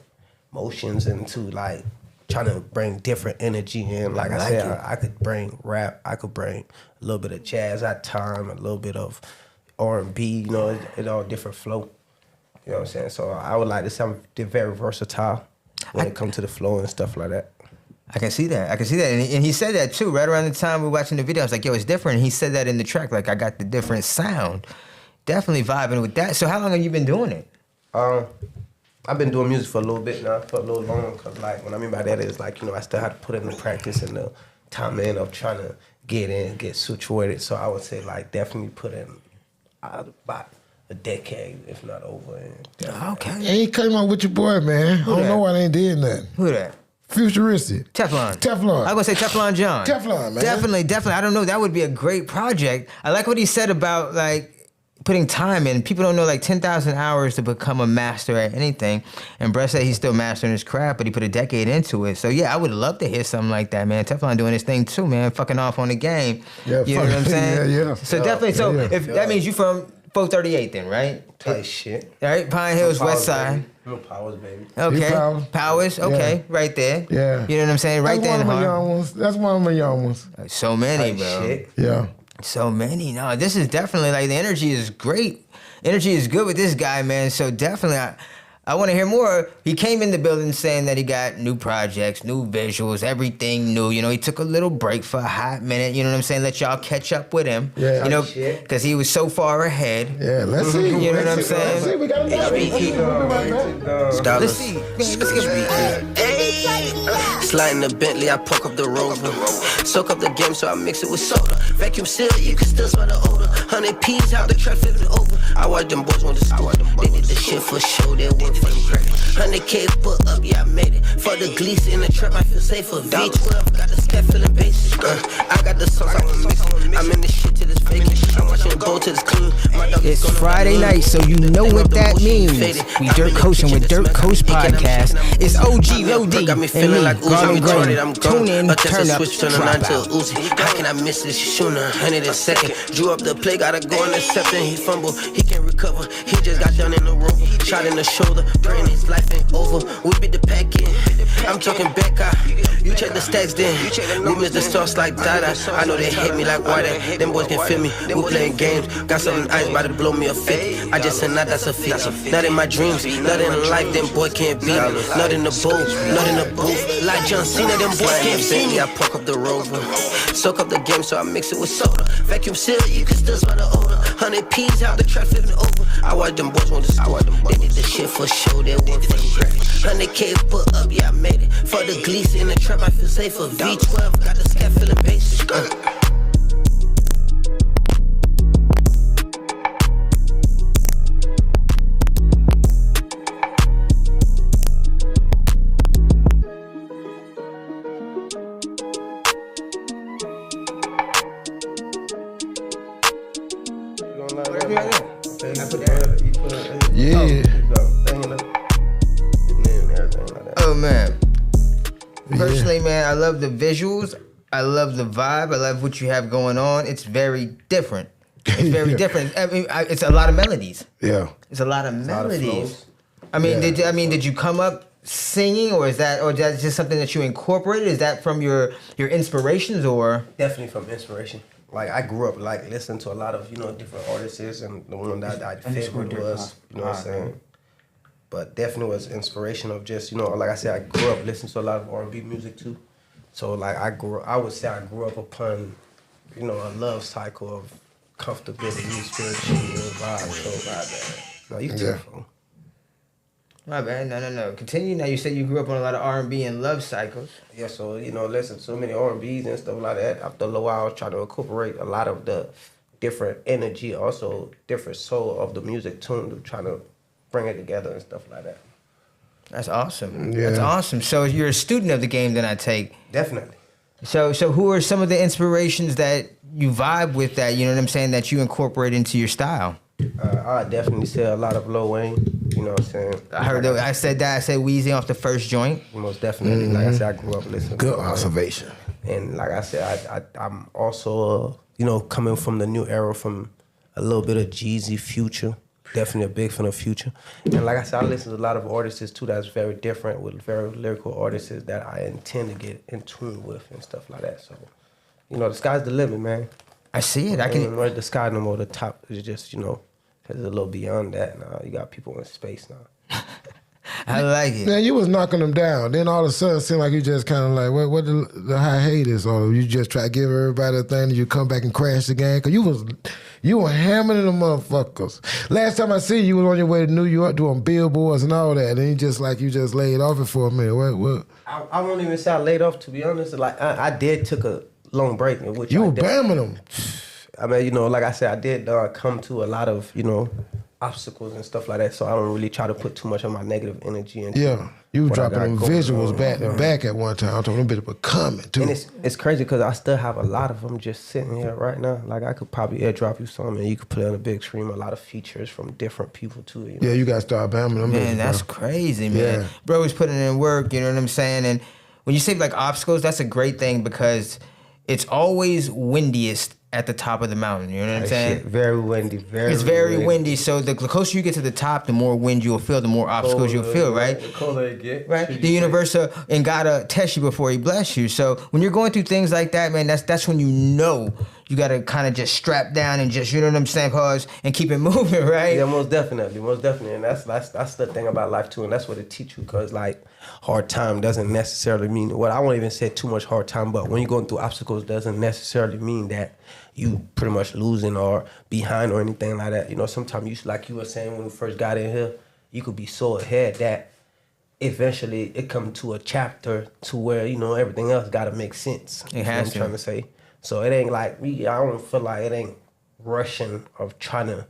motions into like trying to bring different energy in. Like I said, I could bring rap, I could bring a little bit of jazz at time, a little bit of R&B, you know, it's all different flow. You know what I'm saying? So I would like to sound very versatile when it comes to the flow and stuff like that. I can see that. And he said that too, right around the time we were watching the video. I was like, yo, it's different. And he said that in the track, like, I got the different sound. Definitely vibing with that. So how long have you been doing it? I've been doing music for a little bit now, for a little longer, because like, what I mean by that is like, you know, I still have to put in the practice and the time in of trying to get situated. So I would say like definitely put in about a decade, if not over. Okay. And he came out with your boy, man. I don't know why they ain't did nothing. Who that? Futuristic. Teflon. I was gonna say Teflon John. Teflon, man. Definitely. I don't know. That would be a great project. I like what he said about like putting time in. People don't know like 10,000 hours to become a master at anything. And Brett said he's still mastering his craft, but he put a decade into it. So yeah, I would love to hear something like that, man. Teflon doing his thing too, man. Fucking off on the game. Yeah, you know what I'm saying? Yeah. So definitely. So if that means you from 438 then, right? Tight shit. All right, Pine Hills, West Side. Baby. No Powers, baby. Okay. Powers. Okay, right there. Yeah. You know what I'm saying? Right there in the heart. That's one of my young ones. So many, Tight bro. shit. Yeah. So many. No, this is definitely like the energy is great. Energy is good with this guy, man. So definitely, I want to hear more. He came in the building saying that he got new projects, new visuals, everything new. You know, he took a little break for a hot minute. You know what I'm saying? Let y'all catch up with him. Yeah. You know, because he was so far ahead. Yeah, let's see. You know what I'm saying? Let's see. We got Let's see. Let's get Sliding the Bentley, I poke up the Rover. Soak up the game, so I mix it with soda. Vacuum seal, you can still smell the odor. 100 P's, how the trap flipping over. I watch them boys want to school. They did the shit for show, they work for them credit. 100K put up, yeah, I made it. For the glees in the trap, I feel safer. V12, got the scat feeling basic. I got the sauce, I want mix it. I'm in this shit till it's fake. I'm watching the bowl till it's clean. It's Friday night, so you know what that means. We Dirt Coasting with Dirt Coast Podcast. It's OG, Lodi, and me, Garland Gray. Tune in, turn up, drop out. How can I miss this? Shooting 100 a second. Drew up the play, gotta go intercept and he fumble. He can't recover. He just got done in the rover. Shot in the shoulder, praying his life ain't over. We beat the pack in. I'm talking back out. You check the stacks then. We miss the sauce like Dada. I know they hate me like water. Them boys can feel me. We playing games. Got something ice about to blow me a fit. I just said not that's a fit. Not in my dreams, not in life. Them boy can't beat me. Not in the booth, not in the booth. Like John Cena, them boys can't see me. I poke up the Rover. Soak up the game, so I mix it with soda. Vacuum seal, you can still smell the odor. 100 P's, how the trap flipping over. I watch them boys want to school. They did the shit for show, they work for them credit. 100K put up, yeah, I made it. For the glees in the trap, I feel safer. V12, got the scat feeling basic. Yeah. Oh man. Personally, man, I love the visuals. I love the vibe. I love what you have going on. It's very different. It's very different. I mean, it's a lot of melodies. Yeah. It's a lot of melodies. Yeah. Did you come up singing, or is that just something that you incorporated? Is that from your inspirations, or? Definitely from inspiration. Like I grew up like listening to a lot of different artists, and the one that I favored was what I'm saying. But definitely was inspiration of just like I said, I grew up listening to a lot of R&B music too. So like I would say I grew up upon a love cycle of comfortability, spiritual vibe. So no, you tell me. My bad. No. Continue. Now you said you grew up on a lot of R&B and love cycles. Yeah, so listen to so many R&Bs and stuff like that. After a little while, I was trying to incorporate a lot of the different energy, also different soul of the music tune to try to bring it together and stuff like that. That's awesome. Yeah. That's awesome. So you're a student of the game, then I take. Definitely. So who are some of the inspirations that you vibe with that, that you incorporate into your style? I definitely say a lot of Lil Wayne. You know what I'm saying? I heard that. I said Weezy off the first joint. Most definitely. Like I said, I grew up listening. Good observation. And like I said, I'm also, coming from the new era, from a little bit of Jeezy, Future. Definitely a big fan of Future. And like I said, I listen to a lot of artists too that's very different, with very lyrical artists that I intend to get in tune with and stuff like that. So, the sky's the limit, man. I see it. The sky no more. The top is just, it's a little beyond that now. You got people in space now. I like it. Man, you was knocking them down. Then all of a sudden, it seemed like you just kind of like, what the high haters, or you just try to give everybody a thing, and you come back and crash the game? Because you were hammering the motherfuckers. Last time I see you was on your way to New York doing billboards and all that, and you just laid off it for a minute. What? I won't even say I laid off, to be honest. Like I did took a long break in which you were bamming them. I mean, like I said, I did come to a lot of, obstacles and stuff like that, so I don't really try to put too much of my negative energy into you were dropping them visuals back to back at one time. I told them a bit of a comment too. And it's crazy because I still have a lot of them just sitting here right now. Like I could probably airdrop you some and you could play on a big screen, a lot of features from different people too. Yeah, you got to start bamming them. Man, that's crazy, man. Yeah. Bro is putting in work, you know what I'm saying? And when you say like obstacles, that's a great thing because it's always windiest at the top of the mountain, you know what I'm saying? Shit, very windy, It's very windy, so the closer you get to the top, the more wind you'll feel, the more obstacles you'll feel, right? The colder it get. Right? The universe and gotta test you before he bless you. So when you're going through things like that, man, that's when you gotta kind of just strap down and just, you know what I'm saying, pause and keep it moving, right? Yeah, most definitely. And that's the thing about life too, and that's what it teach you, because like hard time doesn't necessarily mean, I won't even say too much hard time, but when you're going through obstacles doesn't necessarily mean that you pretty much losing or behind or anything like that. Sometimes you, like you were saying when we first got in here, you could be so ahead that eventually it come to a chapter to where, everything else got to make sense. It has to. I'm trying to say. So it ain't like I don't feel like it ain't rushing of trying to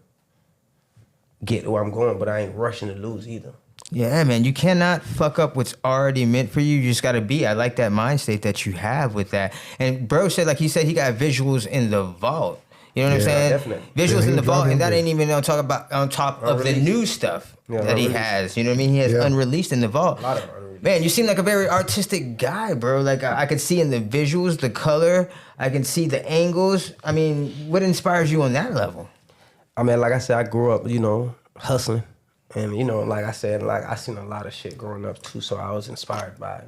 get where I'm going, but I ain't rushing to lose either. Yeah, man, you cannot fuck up what's already meant for you. You just gotta be. I like that mind state that you have with that. And bro said, like he said, he got visuals in the vault. You know what I'm saying? Definitely. Visuals in the vault, and that ain't even on top of the new stuff that he has. You know what I mean? He has unreleased in the vault. A lot of unreleased. Man, you seem like a very artistic guy, bro. Like I could see in the visuals, the color. I can see the angles. I mean, what inspires you on that level? I mean, like I said, I grew up, hustling. And, like I said, like I seen a lot of shit growing up too, so I was inspired by,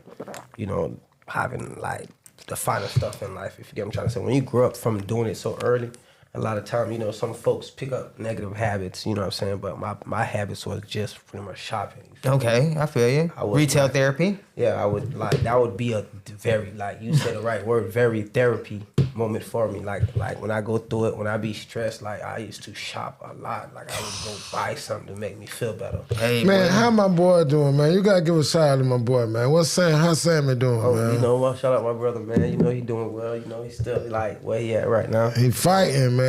having like the finer stuff in life, if you get what I'm trying to say. When you grow up from doing it so early, a lot of time, some folks pick up negative habits, you know what I'm saying? But my habits was just pretty much shopping. Okay, I feel you. Retail therapy? Yeah, that would be a very, like you said the right word, very therapy moment for me. Like when I go through it, when I be stressed, like I used to shop a lot. Like I would go buy something to make me feel better. Hey, man, how my boy doing, man? You gotta give a shout out to my boy, man. How's Sammy doing, man? Shout out my brother, man. He doing well. He's still like where he at right now. He fighting, man.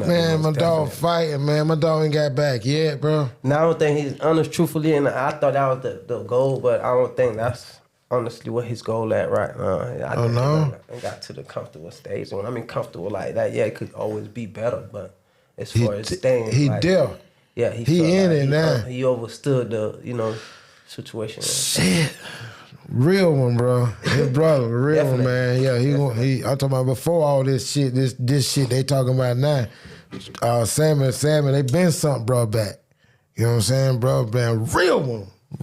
Man, my dog fighting, man. My dog ain't got back yet, bro. Now I don't think he's honest, truthfully, and I thought that was the goal, but I don't think that's honestly what his goal at right now. I got to the comfortable stage. When I'm in comfortable like that, it could always be better, but as far as staying, he there. Yeah, he in it now. He overstood the situation. Shit. Real one, bro. His brother, real one, man. Yeah, I'm talking about before all this shit, this shit they talking about now. Salmon, they been something brought back. You know what I'm saying, bro? Man,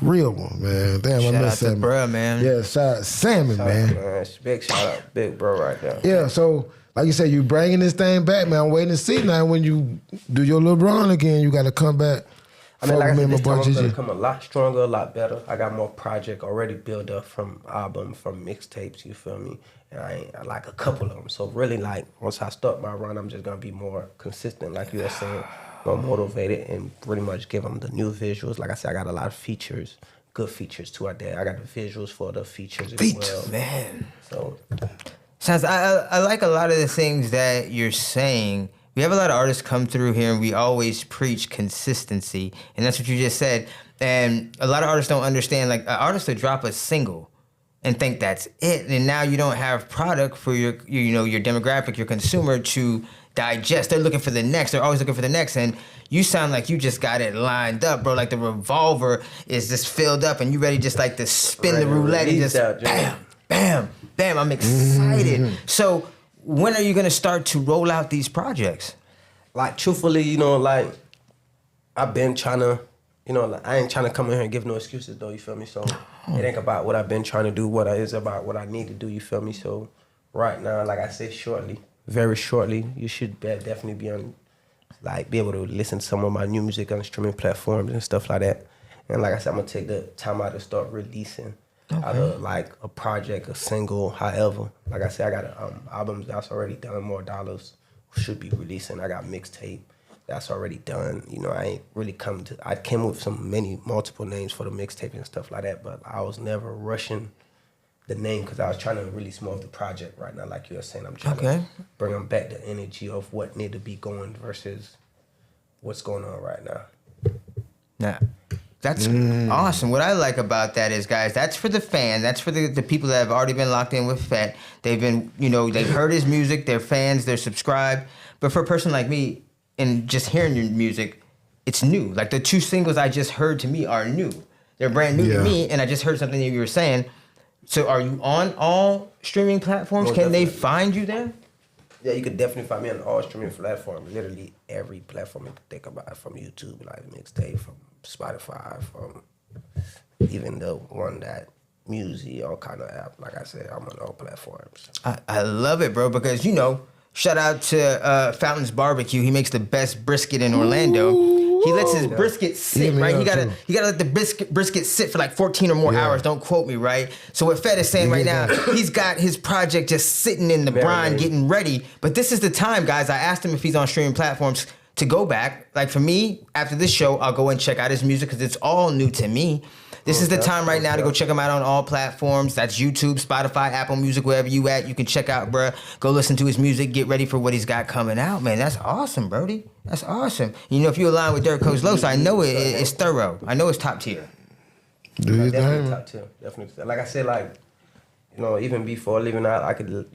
real one, man. Damn, shout I out miss to Salmon. bro, man. Yeah, shout out Salmon, man. Big shout out, big bro right there. Yeah, so like you said, you bringing this thing back, man. I'm waiting to see now when you do your LeBron again. You got to come back. I mean, like I said, this time I'm gonna come a lot stronger, a lot better. I got more project already built up from album, from mixtapes. You feel me? And I like a couple of them. So really, like once I start my run, I'm just gonna be more consistent, like you were saying, more motivated, and pretty much give them the new visuals. Like I said, I got a lot of features, good features too out there. I got the visuals for the features as well. Man. So, sounds. I like a lot of the things that you're saying. We have a lot of artists come through here, and we always preach consistency, and that's what you just said. And a lot of artists don't understand. Like, an artist will drop a single and think that's it, and now you don't have product for your demographic, your consumer to digest. They're looking for the next. They're always looking for the next, and you sound like you just got it lined up, bro. Like the revolver is just filled up, and you ready just like to spin the roulette and just bam, bam, bam. I'm excited. So, when are you gonna start to roll out these projects? Like truthfully, like I've been trying to, like, I ain't trying to come in here and give no excuses though. You feel me? So it ain't about what I've been trying to do. What it is about what I need to do. You feel me? So right now, like I said, very shortly, you should definitely be on, like, be able to listen to some of my new music on streaming platforms and stuff like that. And like I said, I'm gonna take the time out to start releasing. Either like a project, a single, however. Like I said, I got albums that's already done, More Dollars should be releasing. I got mixtape that's already done. I ain't really I came with multiple names for the mixtape and stuff like that, but I was never rushing the name because I was trying to release more of the project right now. Like you were saying, I'm trying to bring them back the energy of what need to be going versus what's going on right now. Nah. That's awesome. What I like about that is, guys, that's for the fan. That's for the people that have already been locked in with Phet. They've been, they've heard his music. They're fans. They're subscribed. But for a person like me, and just hearing your music, it's new. Like the 2 singles I just heard to me are new. They're brand new to me, and I just heard something that you were saying. So are you on all streaming platforms? Can they find you there? Yeah, you could definitely find me on all streaming platforms. Literally every platform you could think about, from YouTube, like mixtape, from Spotify, from even the one that Music, all kind of app. Like I said, I'm on all platforms. I love it, bro, because shout out to Fountain's Barbecue. He makes the best brisket in Orlando. He lets his brisket sit, right? You gotta let the brisket sit for like 14 or more hours. Don't quote me, right? So what Phet is saying right now, he's got his project just sitting in the brine, getting ready. But this is the time, guys. I asked him if he's on streaming platforms to go back. Like for me, after this show, I'll go and check out his music because it's all new to me. This is the time right now to go check him out on all platforms. That's YouTube, Spotify, Apple Music, wherever you at. You can check out, bruh. Go listen to his music. Get ready for what he's got coming out, man. That's awesome, Brody. That's awesome. If you align with Dirtcoast Live Phet, I know it's thorough. I know it's top tier. Definitely top tier. Definitely. Like I said, even before leaving out, I could,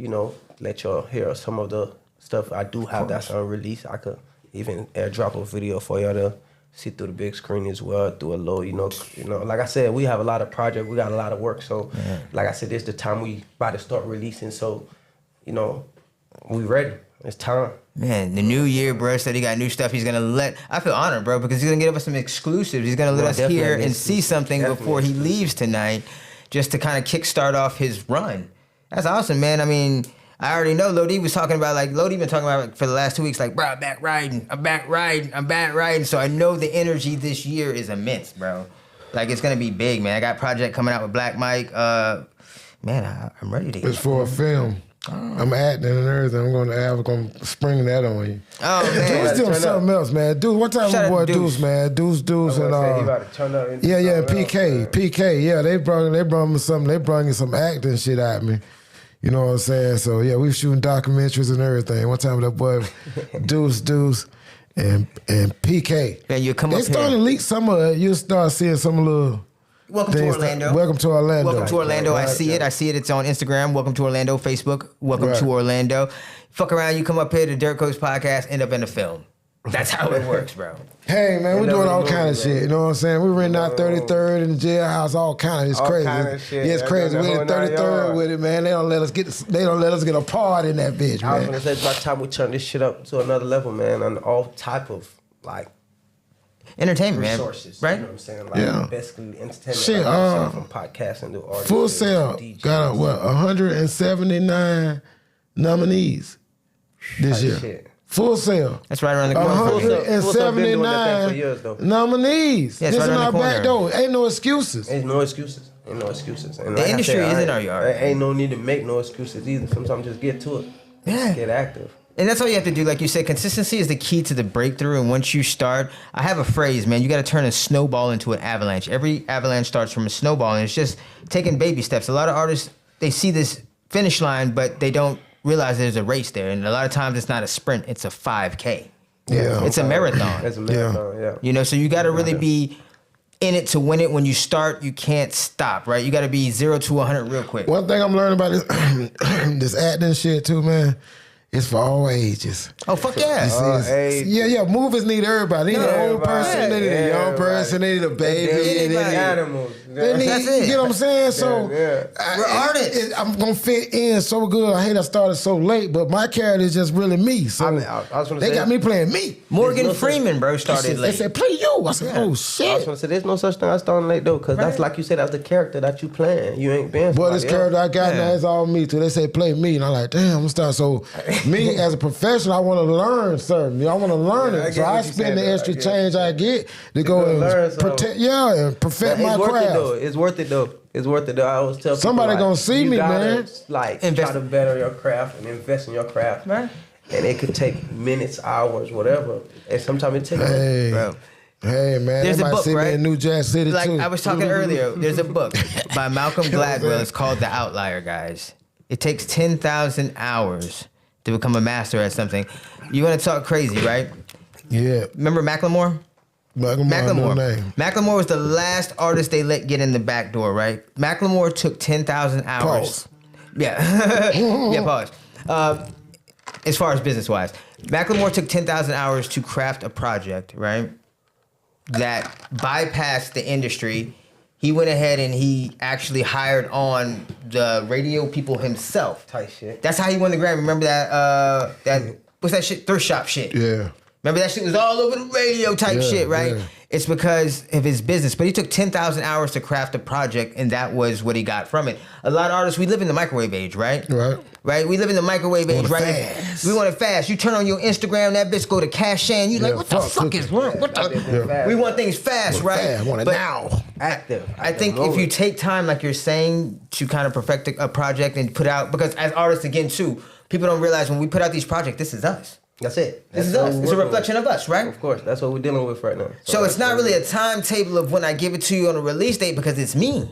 let y'all hear some of the stuff I do have that's unreleased. I could even airdrop a video for y'all to see through the big screen as well, through a low, like I said, we have a lot of projects, we got a lot of work. So, like I said, this is the time we about to start releasing. So, we ready. It's time. Man, the new year, bro, said he got new stuff. He's gonna I feel honored, bro, because he's gonna give us some exclusives. He's gonna let us hear and see something before he leaves tonight, just to kind of kickstart off his run. That's awesome, man. I mean, I already know Lodi was talking about, Lodi been talking about for the last 2 weeks, bro, I'm back riding. So I know the energy this year is immense, bro. It's going to be big, man. I got a project coming out with Black Mike. Man, I'm ready to It's for a film. I'm acting and everything. I'm going to spring that on you. Oh, man. Deuce doing something else, man. Deuce, what time of boy Deuce, man? Deuce, and PK. Yeah, they brought me something. They brought me some acting shit at me. You know what I'm saying? So, yeah, we were shooting documentaries and everything. One time that boy, Deuce, and PK. Man, you come up here. They started to leak some of it. You'll start seeing some little Welcome to Orlando. Welcome to Orlando. Welcome to Orlando. I see it. It's on Instagram. Welcome to Orlando. Facebook. Welcome to Orlando. Fuck around. You come up here to Dirtcoast Podcast, end up in a film. That's how it works, bro. Hey, man, we doing all kind of shit. You know what I'm saying? We renting out 33rd in the jailhouse, all kind of. It's crazy. Kind of shit. Yeah, it's crazy. We're in 33rd with it, man. They don't let us get a part in that bitch, man. I was gonna say, by the time we turn this shit up to another level, man, on all type of like entertainment, resources, man. You know what I'm saying? Like basically entertainment. Shit, like from podcasting to artists. Full Sail got 179 nominees this year. Shit. Full Sail. That's right around the corner. 179 nominees. Yeah, this right is around our the corner. back door. Ain't no excuses. Ain't no excuses. And the like industry is in our yard. Ain't no need to make no excuses either. Sometimes just get to it. Yeah. Get active. And that's all you have to do. Like you said, consistency is the key to the breakthrough. And once you start, I have a phrase, man, you got to turn a snowball into an avalanche. Every avalanche starts from a snowball, and it's just taking baby steps. A lot of artists, they see this finish line, but they don't realize there's a race there. And a lot of times it's not a sprint, it's a 5K. Yeah. It's a marathon. It's a marathon, yeah. You know, so you got to really be in it to win it. When you start, you can't stop, right? You got to be 0 to 100 real quick. One thing I'm learning about this acting shit too, man. It's for all ages. Oh, fuck yeah. Yeah. Movies need everybody. They need an old person. They need a young person. They need a baby. They need animals. That's it. You know what I'm saying? So we're artists. I'm gonna fit in so good. I hate I started so late, but my character is just really me. So they got me playing me. Morgan Freeman, bro, started late. They said play you. I said, oh shit. I was gonna say there's no such thing as starting late though, because that's like you said, that's the character that you playing. You ain't been. Boy, this character I got now is all me too. They say play me, and I'm like, damn, I'm gonna start. So me as a professional, I want to learn something. I want to learn it. So I spend the extra change I get to go and protect, and perfect my craft. It's worth it though. It's worth it though. I always tell people, somebody gonna see me, man. Like try to better your craft and invest in your craft, man. And it could take minutes, hours, whatever. And sometimes it takes. Bro. Hey man, there's they a might book, see right? me in New Jack City like too. I was talking earlier. There's a book by Malcolm Gladwell. It's called The Outlier, guys. It takes 10,000 hours to become a master at something. You want to talk crazy, right? Yeah. Remember Macklemore? Macklemore. Macklemore was the last artist they let get in the back door, right? Macklemore took 10,000 hours. Pause. Yeah. Yeah, pause. As far as business-wise, Macklemore took 10,000 hours to craft a project, right? That bypassed the industry. He went ahead and he actually hired on the radio people himself. Tight shit. That's how he won the Grammy. Remember that? What's that shit? Thrift shop shit. Yeah. Remember that shit was all over the radio type shit, right? Yeah. It's because of his business. But he took 10,000 hours to craft a project, and that was what he got from it. A lot of artists, we live in the microwave age, right? Right? We live in the microwave age, right? Fast. We want it fast. You turn on your Instagram, that bitch go to Cash and you like, what the fuck is wrong? What the? We want things fast, right? Fast. I want it now. Active. I think if you take time, like you're saying, to kind of perfect a project and put out, because as artists, again, too, people don't realize when we put out these projects, this is us. That's it. This is us. It's a reflection of us, right? Of course. That's what we're dealing with right now. So it's not really a timetable of when I give it to you on a release date because it's me.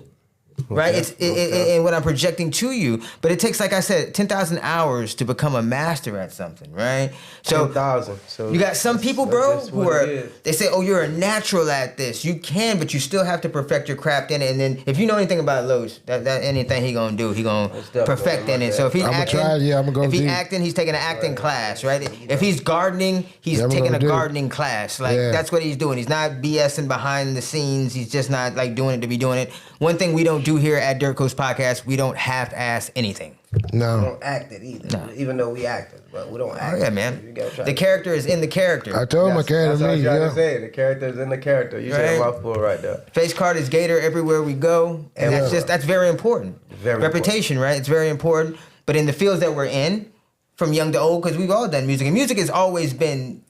Right? It's and what I'm projecting to you. But it takes, like I said, 10,000 hours to become a master at something, right? So 10,000. So you got some people, bro, who are, they say, oh, you're a natural at this. You can, but you still have to perfect your craft in it. And then if you know anything about Lowe's, that anything he gonna do, he gonna perfect in it. So if he's acting, he's taking an acting class, right? If he's gardening, he's taking a gardening class. Like that's what he's doing. He's not BSing behind the scenes. He's just not like doing it to be doing it. One thing we don't do here at Dirtcoast Podcast, we don't have to ask anything. No. We don't act it either. No. Even though we acted, but we don't act it. Oh, yeah, man. The character is in the character. I told my character. That's what I'm trying to say. The character is in the character. You said a mouthful right there. Face card is Gator everywhere we go. And that's very important. Reputation, right? It's very important. But in the fields that we're in, from young to old, because we've all done music. And music has always been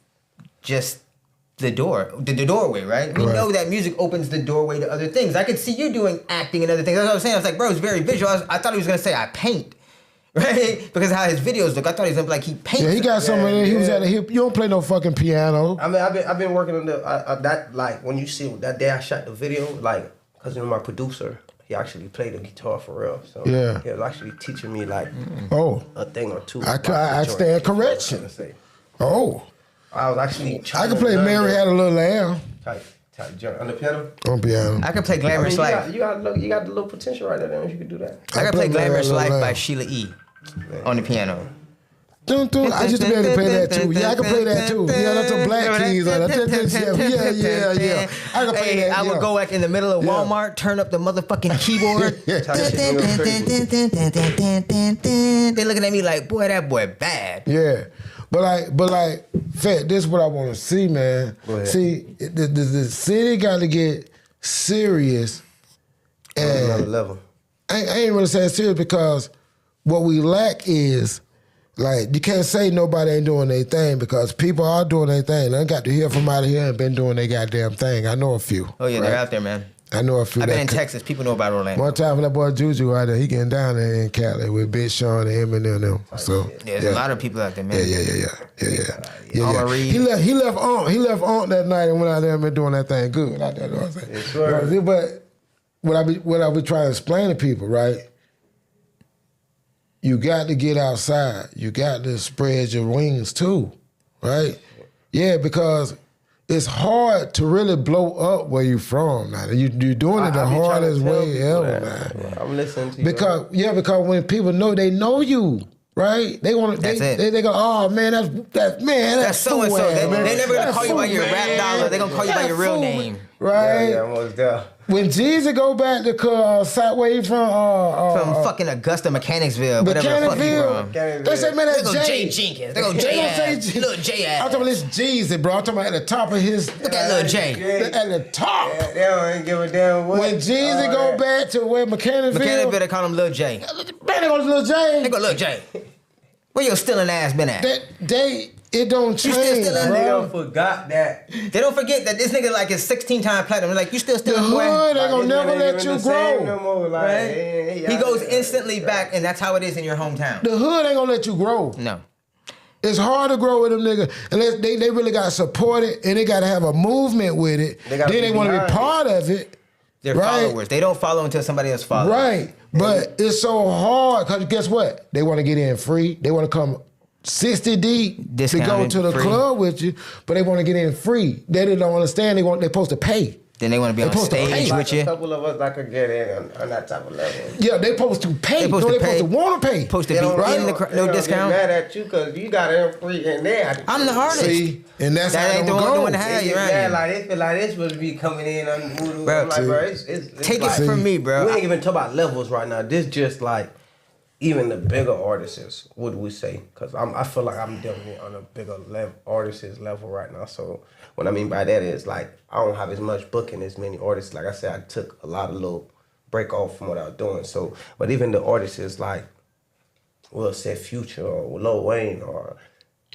just the doorway, right? We know that music opens the doorway to other things. I could see you doing acting and other things. That's what I was saying. I was like, bro, it's very visual. I thought he was going to say, I paint. Right? Because of how his videos look. I thought he was going to be like, he paints. Yeah, he got something in there. He was at a hip. You don't play no fucking piano. I mean, I've been working on that, like, when you see that day I shot the video, like, because my producer, he actually played the guitar for real. So he was actually teaching me, like, a thing or two. I stand correction. I was actually trying I could play Mary Had a Little Lamb. On the piano? On piano. I can play Glamorous Life. You got the little potential right there, then you can do that. I can play Glamorous Life by Sheila E. on the piano. I used to be able to play that too. Yeah, I can play that too. Yeah, that's some black keys on it. Yeah. I can play that. I would go like in the middle of Walmart, turn up the motherfucking keyboard. They looking at me like, boy, that boy bad. Yeah. But like, Phet, this is what I want to see, man. See, the city got to get serious. And another level. I ain't really saying serious because what we lack is, like, you can't say nobody ain't doing their thing because people are doing their thing. I got to hear from out of here and been doing their goddamn thing. I know a few. Oh, yeah, they're out there, man. I know a few. I've been in Texas. People know about Orlando. One time when that boy Juju out there, he getting down there in Cali with Big Sean and Eminem and them. So there's a lot of people out there, man. Yeah. He left Aunt that night and went out there and been doing that thing good out there. You know what I'm saying? Sure. But what I be trying to explain to people, right? You got to get outside. You got to spread your wings too, right? Yeah, because it's hard to really blow up where you from now. You're doing it the hardest way ever, man. I'm listening to you. Because when people know, they know you, right? They want to. They go, oh man, that's so and so. They never gonna call you by your rap dollar. They gonna call you by your real name, right? Yeah, almost there. When Jesus go back to where he from fucking Augusta, Mechanicsville, whatever the fuck you from. They say, man, that's Jay Jenkins. They go Jay ass. Little Jay ass. I'm talking about this Jesus, bro. I'm talking about at the top of his. Look at little Jay. At the top. Yeah, they don't even give a damn what. When Jesus go back to where Mechanicsville, they call him Lil J. Man, they go to Lil J. They go Lil J. Where your stealing ass been at? It don't change, bro. They don't forgot that. They don't forget that this nigga like is 16-time platinum. They're like, you still stealing, boy? The hood ain't gonna never let you grow. No more, like, right? He goes instantly back, and that's how it is in your hometown. The hood ain't gonna let you grow. No. It's hard to grow with them niggas unless they really got to support it and they got to have a movement with it. Then they want to be part of it. They're followers. They don't follow until somebody else follows. Right. But it's so hard because guess what? They want to get in free. They want to come 60 deep to go to the club with you, but they want to get in free. They don't understand. They're supposed to pay. Then they want to be on stage with you. A couple of us that could get in on that type of level. Yeah, they supposed to pay. They supposed to want to pay. Supposed to be in the crowd. No discount. Get mad at you because you got in free and there. I'm the hardest. See, and that's that how ain't the one to have you right. Like they feel like they supposed to be coming in on voodoo. Bro, I'm like, bro, it's take it from me, bro. We ain't even talking about levels right now. This just like even the bigger artists, what do we say? Because I feel like I'm definitely on a bigger artist level right now. So what I mean by that is like I don't have as much booking as many artists. Like I said, I took a lot of little break off from what I was doing. So, but even the artists is like, we'll say Future or Lil Wayne or.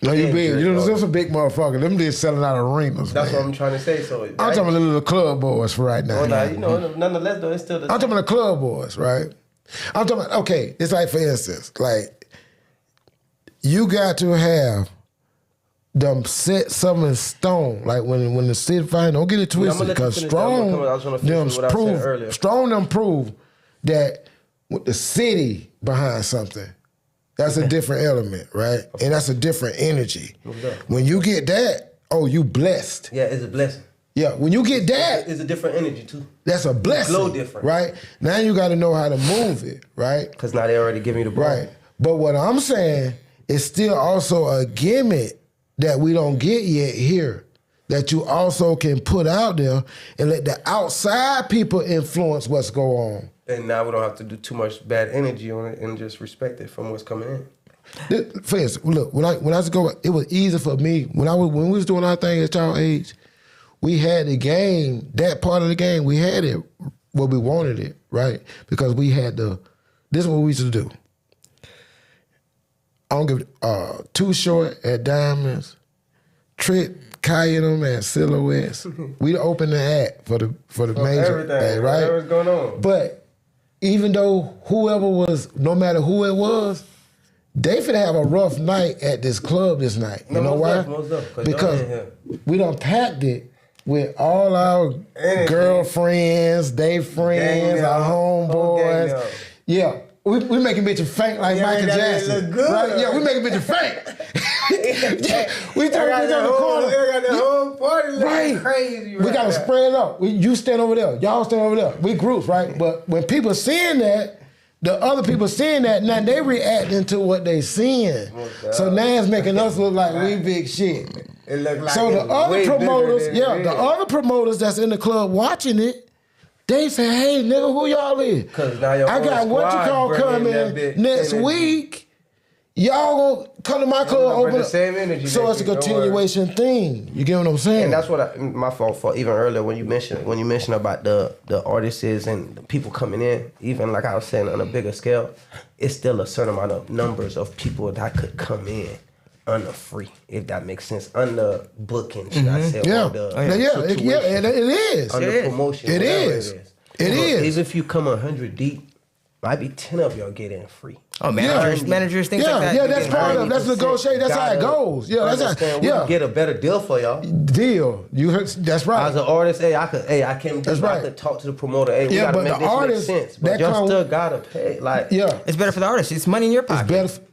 No, you big. You know, there's a big motherfucker. Them just selling out arenas. That's what I'm trying to say. So I'm talking about the little club boys for right now. Well, now, you know, nonetheless though, it's still the. I'm talking about the club boys, right? I'm talking about, okay, it's like, for instance, like, you got to have them set something in stone. Like, when the city fight, don't get it twisted, because Strong them prove that with the city behind something, that's a different element, right? And that's a different energy. When you get that, oh, you blessed. Yeah, it's a blessing. Yeah, when you get that, it's a different energy too. That's a blessing. Glow different, right? Now you got to know how to move it, right? Because now they already give me the ball. Right. But what I'm saying is still also a gimmick that we don't get yet here, that you also can put out there and let the outside people influence what's going on. And now we don't have to do too much bad energy on it and just respect it from what's coming in. For instance, look, when I was going, it was easy for me when we was doing our thing at y'all age. We had the game, that part of the game, we had it where we wanted it, right? Because we had this is what we used to do. I don't give Too Short at Diamonds, Trip, Kaya them at Silhouettes. We open the act for the major thing, right? Whatever's going on. But even though no matter who it was, they finna have a rough night at this club this night. You know why? Because we done packed it with all our girlfriends, they friends, our homeboys. Yeah, we making bitches faint like Michael Jackson. Right? Yeah, we making bitches faint. We turn the corner. Got the whole party right. Crazy. We gotta spread it up. You stand over there. Y'all stand over there. We groups, right? But when people seeing that, the other people seeing that, now they reacting to what they seeing. So now it's making us look like we big shit. It look like So the other promoters, the other promoters that's in the club watching it, they say, hey, nigga, who y'all is? I got what you call coming next week. Y'all gonna come to my club, open the same energy. So it's a continuation thing. You get what I'm saying? And that's what my fault for even earlier when you mentioned about the artists and the people coming in, even like I was saying on a bigger scale, it's still a certain amount of numbers of people that could come in under free, if that makes sense, under booking, should I say, or the it is. Under promotion, it is. It is. Even if you come 100 deep, might be 10 of y'all get in free. Oh, managers, things like that. Yeah, that's part of. That's negotiate. That's how it goes. Yeah, that's how. We can get a better deal for y'all. Deal. You heard? That's right. As an artist, I could talk to the promoter. Hey, we gotta make this make sense. But y'all still gotta pay. Like, it's better for the artist. It's money in your pocket. It's better.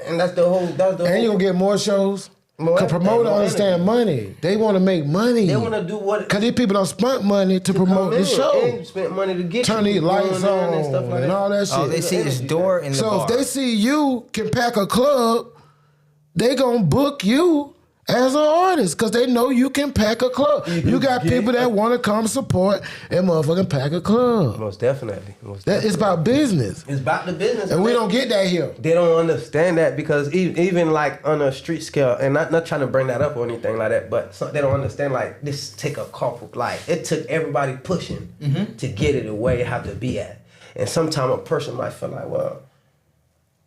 And that's the whole. And you gonna get more shows. Because promoters understand money. They want to make money. They want to do what? Because these people don't spend money to promote the show. And spend money to get turn these lights on and stuff like that. All that shit. All they see is door in the bar. So if they see you can pack a club, they gonna book you as an artist because they know you can pack a club. You got people that want to come support and motherfucking pack a club. Most definitely. It's about business. It's about the business. And we don't get that here. They don't understand that because even like on a street scale, and not trying to bring that up or anything like that, but they don't understand like this take a couple, like it took everybody pushing to get it where it have to be at. And sometimes a person might feel like, well,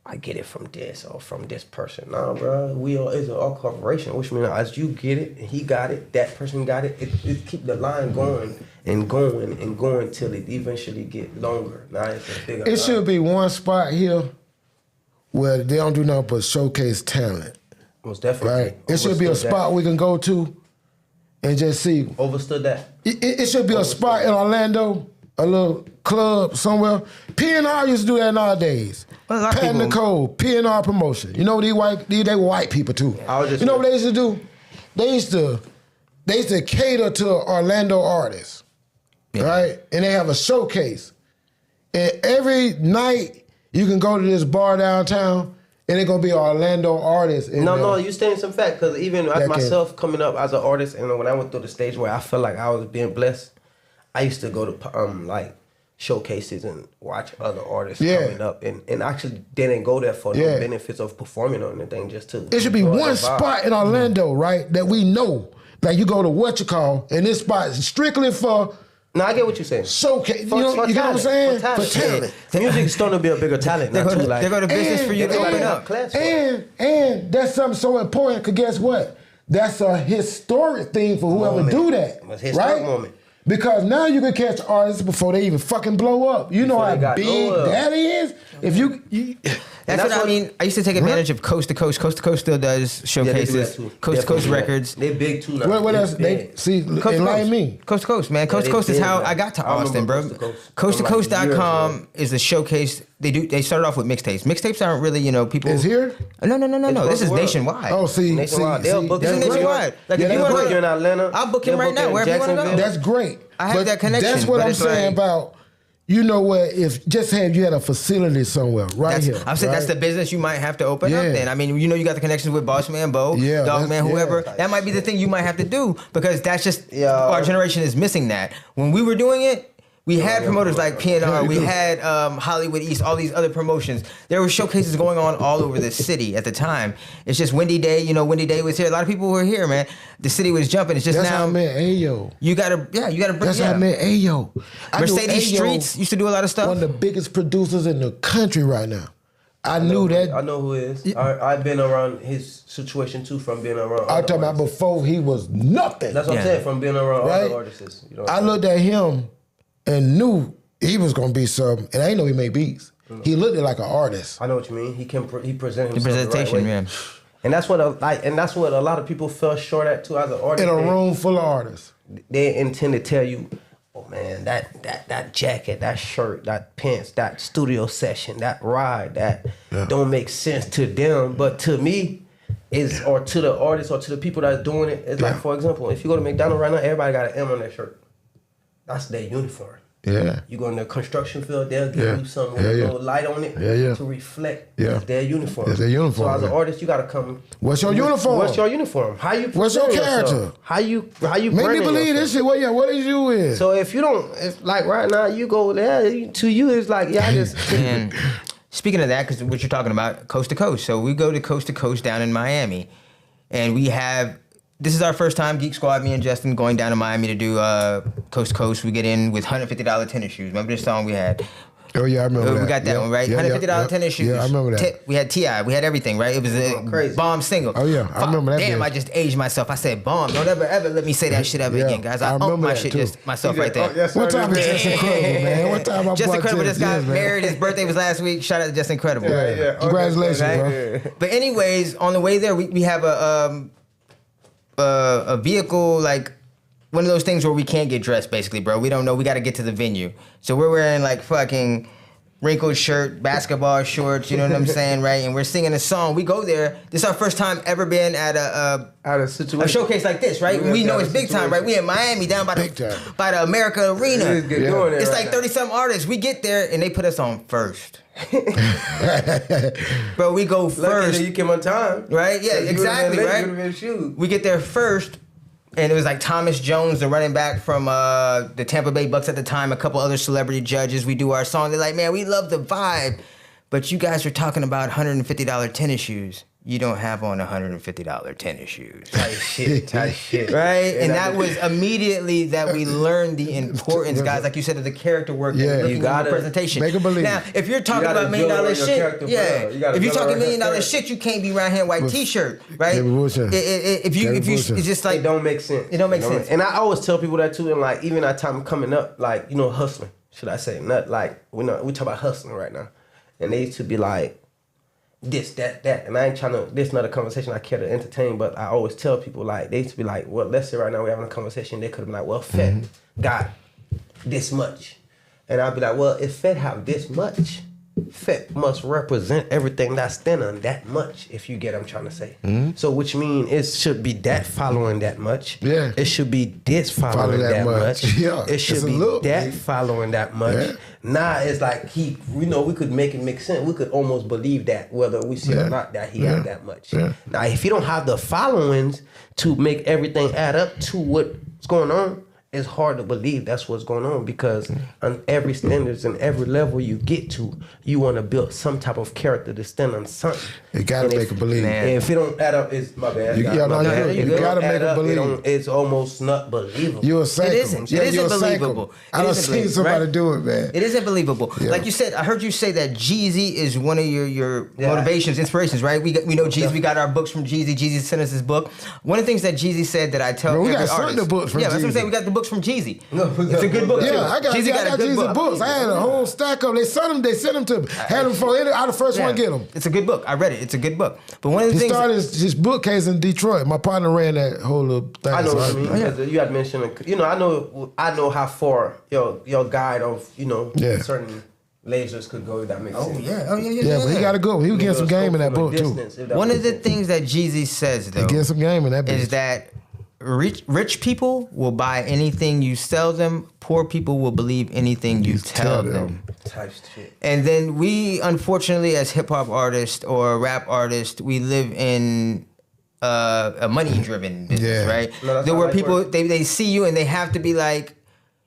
I get it from this or from this person. Nah, bro, it's an all corporation, which means as you get it and he got it, that person got it, it keep the line going and going and going till it eventually get longer. Now it's a bigger line. Should be one spot here where they don't do nothing but showcase talent. Most definitely. Right? It should be a spot we can go to and just see. Overstood that. It should be a spot in Orlando, a little club somewhere. P&R used to do that nowadays. Pat Nicole, P&R promotion. You know they were white people too. You know what they used to do? They used to cater to Orlando artists, right? And they have a showcase. And every night you can go to this bar downtown and it's gonna be an Orlando artist. No, you stating some fact because even as myself coming up as an artist, and when I went through the stage where I felt like I was being blessed, I used to go to like showcases and watch other artists coming up and actually didn't go there for the benefits of performing or anything, just to it should be one spot in Orlando, right, that we know. Like you go to and this spot is strictly for. No, I get what you're saying. Showcase, you know what I'm saying? For talent. Music's starting to be a bigger talent. They go to business for you to open up. And that's something so important, because guess what? That's a historic thing for whoever do that. It's a historic moment. Because now you can catch artists before they even fucking blow up. You know how big that is? If you That's what I mean. I used to take advantage of Coast to Coast. Coast to Coast still does showcases. Coast to Coast Records. They big too now. What else? Enlighten me. Coast to Coast, man. Coast to Coast is how I got to Austin, bro. CoastToCoast.com is a showcase. They started off with mixtapes. Mixtapes aren't really, people. Is here? No. This is nationwide. Oh, nationwide. They'll book this is nationwide. Like if you want to in Atlanta, I'll book him right now wherever you want to go. That's great. I have that connection. That's what I'm saying about. You know what? If you had a facility somewhere here. I'm saying that's the business you might have to open up. Then I mean, you got the connections with Boss Man, Bo, Dog Man, whoever. That might be the thing you might have to do, because that's just our generation is missing that. When we were doing it, we had promoters like P&R, we had Hollywood East, all these other promotions. There were showcases going on all over the city at the time. It's just Windy Day, Windy Day was here. A lot of people were here, man. The city was jumping. It's just that's now. How I met Ayo. You gotta bring. That's how I met Ayo. Mercedes Streets used to do a lot of stuff. One of the biggest producers in the country right now. I knew that. I know who he is. I've been around his situation too, from being around. I'm talking about before he was nothing. That's what I'm saying, from being around other artists. I looked at him and knew he was gonna be something, and I didn't know he made beats. He looked like an artist. I know what you mean. He present himself the presentation, the right way. And that's what a lot of people fell short at too as an artist. In a room full of artists, they intend to tell you, "Oh man, that jacket, that shirt, that pants, that studio session, that ride, that don't make sense to them, but to me." Or to the artists or to the people that's doing it. It's like, for example, if you go to McDonald's right now, everybody got an M on their shirt. That's their uniform. Yeah. You go in the construction field, they'll give you something with a little light on it to reflect their uniform. It's their uniform. So as an artist, you gotta come. What's your uniform? What's your uniform? How you? What's your yourself? character? How you? Make me believe this shit. What is you in? So if you don't, if like right now you go there, to you it's like I just. And speaking of that, because what you're talking about, coast to coast. So we go to coast down in Miami, and we have. This is our first time, Geek Squad, me and Justin, going down to Miami to do coast to coast. We get in with $150 tennis shoes. Remember this song we had? Oh, yeah, I remember that. We got that one, right? $150 tennis shoes. Yeah, I remember that. We had T.I. We had everything, right? It was a crazy bomb single. Oh, yeah, I remember that. Damn, bitch. I just aged myself. I said bomb. Don't ever let me say that shit ever again, guys. I own my shit too. just myself right there. What time is Just Incredible, man? What time my Just boy Incredible just got Yes, man. married. His birthday was last week. Shout out to Just Incredible. Yeah. Congratulations, bro. But anyways, on the way there, we have a vehicle, like one of those things where we can't get dressed, basically, bro. We don't know. We got to get to the venue. So we're wearing like fucking wrinkled shirt, basketball shorts, you know what I'm saying, right? And we're singing a song. We go there. This is our first time ever been at a showcase like this, right? We know it's big time, right? We in Miami, down by the America Arena. It's like 30-something artists. We get there and they put us on first. Bro, we go first. You came on time, right? Yeah, exactly, right? We get there first, and it was like Thomas Jones, the running back from the Tampa Bay Bucks at the time, a couple other celebrity judges. We do our song. They're like, man, we love the vibe, but you guys are talking about $150 tennis shoes. You don't have on $150 tennis shoes. Tight shit. Right? And that was immediately that we learned the importance, guys, like you said, of the character work. Yeah, you got the presentation. Make them believe. Now, if you're talking about $1 million shit, if you're talking $1 million shit, you can't be right here in white t-shirt, right? If you, it's just like it don't make sense. It don't make sense. And I always tell people that too. And like even at time coming up, like hustling. Should I say not like we talk about hustling right now, and they used to be like. This, that, and I ain't trying to, this is not a conversation I care to entertain, but I always tell people, like, they used to be like, well, let's say right now we're having a conversation, they could have been like, well, Phet got this much. And I'd be like, well, if Phet have this much, Phet must represent everything that's thin on that much, if you get what I'm trying to say. So which means it should be that following that much. Yeah. It should be this following that much. Yeah. It should be that following that much. Yeah. Now it's like we could make it make sense. We could almost believe that whether we see or not that he had that much. Yeah. Now if you don't have the followings to make everything add up to what's going on, it's hard to believe that's what's going on because on every standards and every level you get to, you want to build some type of character to stand on something. You gotta make it believe. And if it don't add up, it's my bad. You gotta make it believe. It's almost not believable. You're a psycho. It isn't. It isn't believable. I don't see somebody do it, man. It isn't believable. Yeah. Like you said, I heard you say that Jeezy is one of your motivations, inspirations, right? We know Jeezy. We got our books from Jeezy. Jeezy sent us his book. One of the things that Jeezy said that I tell we every got artist. the books from Jeezy. That's what I'm saying. We got the books from Jeezy. It's a good book. Yeah, I got Jeezy books. I had a whole stack of them. They sent them to me. Had them for I the first one to get them. It's a good book. I read it. It's a good book. But one of the he things started his bookcase in Detroit. My partner ran that whole little thing. I know what you mean. You had mentioned, I know how far your guide of certain lasers could go. That makes sense. Yeah, but he got to go. He was getting some game in that book too. One of the things that Jeezy says though, he getting some game in that book, is that rich people will buy anything you sell them. Poor people will believe anything you tell them. And then we, unfortunately, as hip hop artists or rap artists, we live in a money-driven business, right? There were people they see you and they have to be like,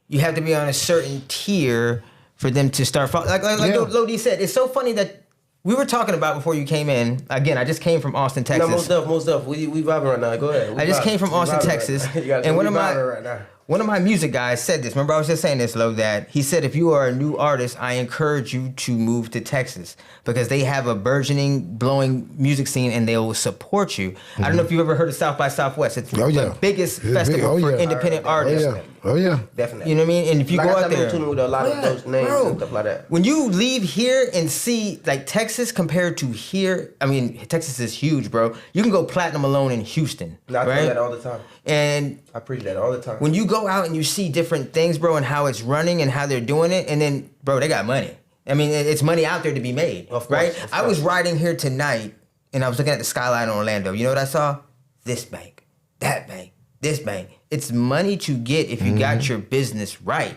you have to be on a certain tier for them to start following. Like Lodi said, it's so funny that. We were talking about before you came in. Again, I just came from Austin, Texas. No, most of. We vibing right now. Go ahead. I just came from Austin, Texas. And one of my music guys said this. Remember, I was just saying this, Lo, that he said, if you are a new artist, I encourage you to move to Texas because they have a burgeoning, blowing music scene and they will support you. I don't know if you've ever heard of South by Southwest. It's the biggest festival for independent artists. Oh, yeah. Definitely. You know what I mean? And if you go out there. With a lot of those names and stuff like that. When you leave here and see, like, Texas compared to here, I mean, Texas is huge, bro. You can go platinum alone in Houston. I tell that all the time. And I preach that all the time. When you go out and you see different things, bro, and how it's running and how they're doing it, and then, bro, they got money. I mean, it's money out there to be made, right? I was riding here tonight, and I was looking at the skyline in Orlando. You know what I saw? This bank, that bank, this bank. It's money to get if you got your business right,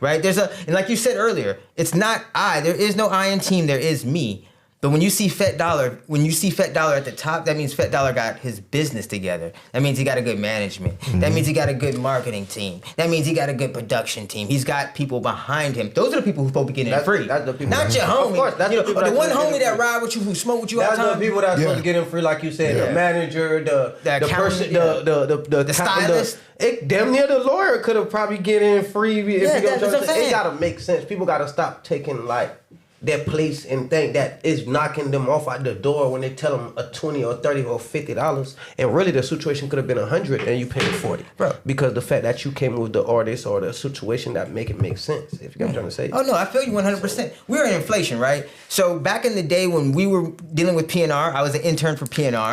right? And like you said earlier, it's not there is no I in team, there is me. But when you see Phet Dollaz at the top, that means Phet Dollaz got his business together. That means he got a good management. That means he got a good marketing team. That means he got a good production team. He's got people behind him. Those are the people who supposed to be getting in free. That's the people not your homie. Of course, that's the people the one homie that ride with you, who smoke with you all the time. That's the people that's supposed to get in free, like you said. The manager, the person, the stylist. Damn near the lawyer could have probably get in free. That's what I'm saying. It gotta make sense. People gotta stop taking like their place and think that is knocking them off at the door when they tell them a $20 or $30 or $50, and really the situation could have been $100 and you paid $40, bro. Because the fact that you came with the artist or the situation that make it make sense. If you get what I'm trying to say. Oh no, I feel you 100%. We're in inflation, right? So back in the day when we were dealing with PNR, I was an intern for PNR.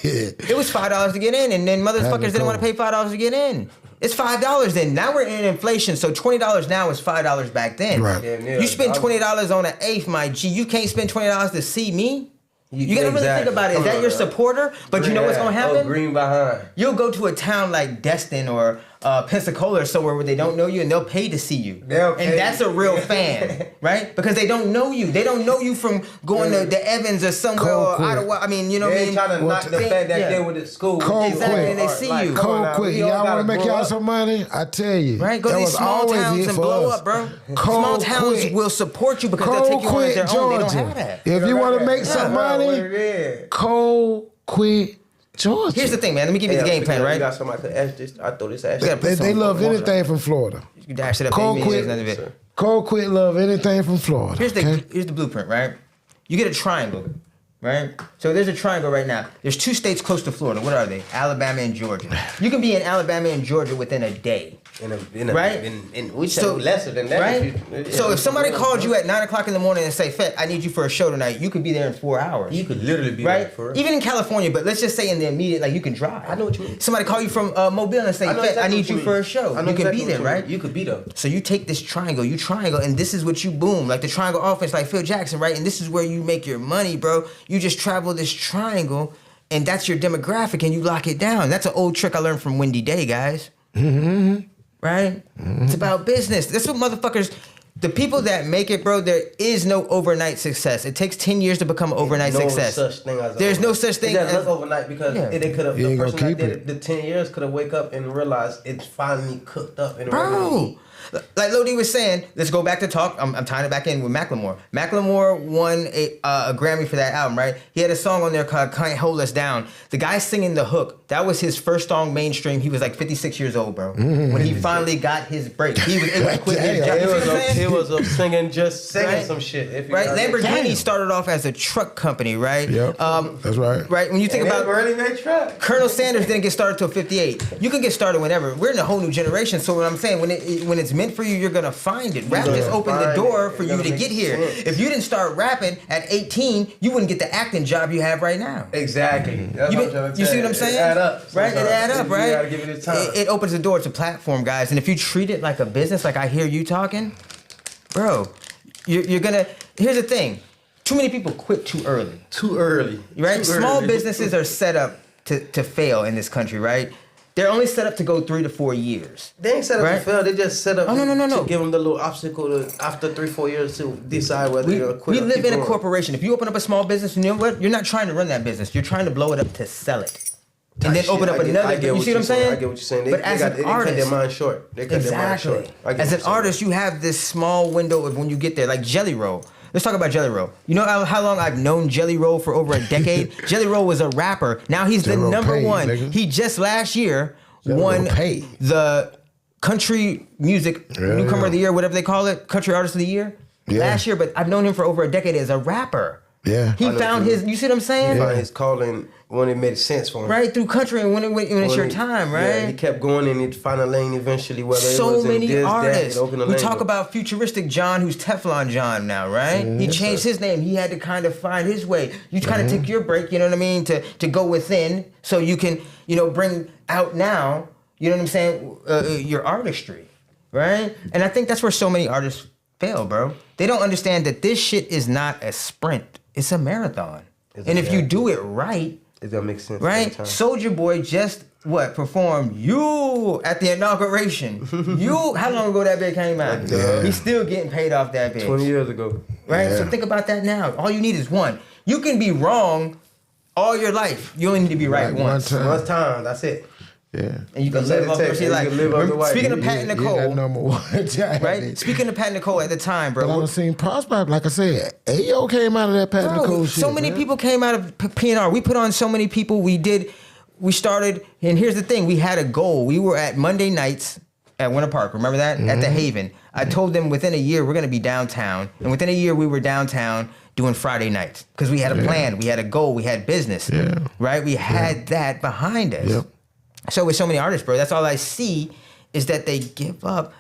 It was $5 to get in, and then motherfuckers didn't want to pay $5 to get in. It's $5 then. Now we're in inflation, so $20 now is $5 back then. Right. You spend $20 on an eighth, my G. You can't spend $20 to see me. You gotta really think about it. Is that your supporter? But you know what's gonna happen? Green behind. You'll go to a town like Destin or Pensacola or somewhere where they don't know you, and they'll pay to see you. And that's a real fan, right? Because they don't know you. They don't know you from going to Evans or somewhere or Ottawa. I mean, you know what I mean? They ain't trying to knock the fact that they went to school. Exactly, and they see you. Cold quick. Y'all want to make y'all some money? I tell you. Right? Go to these small towns and blow up, bro. Small towns will support you because they'll take you on as their own. They don't have that. If you want to make some money, Cold Quick Georgia. Here's the thing, man. Let me give you the game plan, right? You got somebody to ask this. I throw this ask. They love anything from Florida. You dash it up. Cold Quick love anything from Florida. Here's the blueprint, right? You get a triangle, right? So there's a triangle right now. There's 2 states close to Florida. What are they? Alabama and Georgia. You can be in Alabama and Georgia within a day. Right? We say lesser than that. Right? So if somebody called you at 9 o'clock in the morning and say, Phet, I need you for a show tonight, you could be there in 4 hours. You could literally be right? there for Even in California, but let's just say in the immediate, like you can drive. I know what you mean. Somebody call you from Mobile and say, Phet, I need you for a show. You can be there, right? You could be there. So you take this triangle, and this is what you boom. Like the triangle offense, like Phil Jackson, right? And this is where you make your money, bro. You just travel this triangle, and that's your demographic, and you lock it down. That's an old trick I learned from Wendy Day, guys. Right? It's about business. That's what motherfuckers, the people that make it, bro, there is no overnight success. It takes 10 years to become overnight success. There's no such thing as overnight because they could have, the person that did it, the 10 years could have wake up and realized it's finally cooked up and bro. Like Lodi was saying, let's go back to talk. I'm tying it back in with Macklemore. Macklemore won a Grammy for that album, right? He had a song on there called Can't Hold Us Down. The guy singing the hook, that was his first song mainstream. He was like 56 years old, bro. When he finally got his break. He was able to quit his job. He was singing some shit. Right? Lamborghini started off as a truck company, right? Yep. That's right. Right? When you think about really made truck. Colonel Sanders didn't get started till 58. You can get started whenever. We're in a whole new generation. So what I'm saying, when it's meant for you, you're gonna find it. Rap just opened the door for you to get here. If you didn't start rapping at 18, you wouldn't get the acting job you have right now. Exactly. You see what I'm saying? It add up. Right? It add up, right? You gotta give it time. It opens the door to platform, guys. And if you treat it like a business, like I hear you talking, bro, you're gonna. Here's the thing: too many people quit too early. Right? Small businesses are set up to fail in this country, right? They're only set up to go 3 to 4 years. They ain't set up to fail. They just set up to give them the little obstacle after 3-4 years to decide whether they're going to quit. We live in a corporation. If you open up a small business, you know what? You're not trying to run that business. You're trying to blow it up to sell it. And then open up another. You see what I'm saying? I get what you're saying. But as an artist, they cut their mind short. As an artist, you have this small window of when you get there, like Jelly Roll. Let's talk about Jelly Roll. You know how long I've known Jelly Roll for over a decade? Jelly Roll was a rapper. Now he's the number one. Nigga. He just last year won the country music newcomer of the year, whatever they call it, country artist of the year. Last year, but I've known him for over a decade as a rapper. Yeah, he found his. You see what I'm saying? He found his calling when it made sense for him. Right through country and when it's your time, right? Yeah, he kept going and he found a lane eventually. Whether so it was many this, artists. That, we talk about futuristic John, who's Teflon John now, right? He changed his name. He had to kind of find his way. You kind of take your break, you know what I mean, to go within, so you can, bring out now. You know what I'm saying? Your artistry, right? And I think that's where so many artists fail, bro. They don't understand that this shit is not a sprint. It's a marathon. And if you do it right, It doesn't make sense. Right? Soulja Boy just performed You at the inauguration. You, how long ago that bit came out? Yeah. He's still getting paid off that bitch. 20 years ago. Right? Yeah. So think about that now. All you need is one. You can be wrong all your life. You only need to be right once. One time, that's it. Yeah. And you can live up your life. Speaking of Pat Nicole, number one. right? Speaking of Pat Nicole at the time, bro. But I've seen Prosper, like I said, Ayo came out of that Pat Nicole shit. So many people came out of P&R. We put on so many people. We started, and here's the thing. We had a goal. We were at Monday nights at Winter Park. Remember that? At the Haven. I told them within a year, we're going to be downtown. And within a year, we were downtown doing Friday nights. Because we had a plan. We had a goal. We had business. Yeah. Right? We had that behind us. Yep. So with so many artists, bro, that's all I see is that they give up.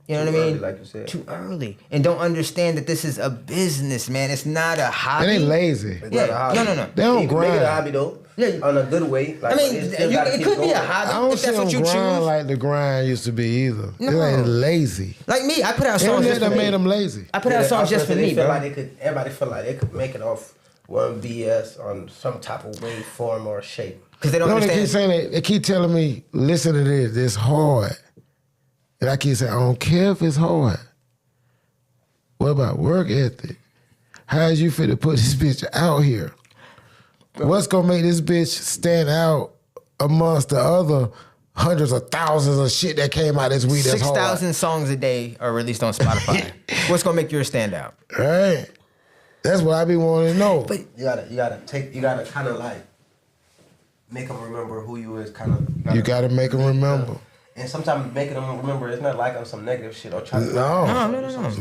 You know what I mean? Like you said. Too early. And don't understand that this is a business, man. It's not a hobby. They ain't lazy. Yeah. No. They don't You can grind. make it a hobby though. Yeah. On a good way. Like, I mean, it's still gotta it keep could be a going. hobby I don't if see that's them what you grind choose. like the grind used to be either. No. They ain't lazy. Like me, I put out songs just Internet for made me. them lazy. I put out songs just for They me, feel bro. like everybody feel like they could make it off one BS on some type of way, form, or shape. Because they don't They keep understand. saying that. They keep telling me, listen to this. It's hard. And I keep saying, I don't care if it's hard. What about work ethic? How is you fit to put this bitch out here? What's gonna make this bitch stand out amongst the other hundreds of thousands of shit that came out this week that's hard? 6,000 songs a day are released on Spotify. What's gonna make yours stand out? Right. That's what I be wanting to know. But you gotta kind of like make them remember who you is. Kind of. You gotta make them remember. And sometimes making them remember, it's not like on some negative shit or trying to.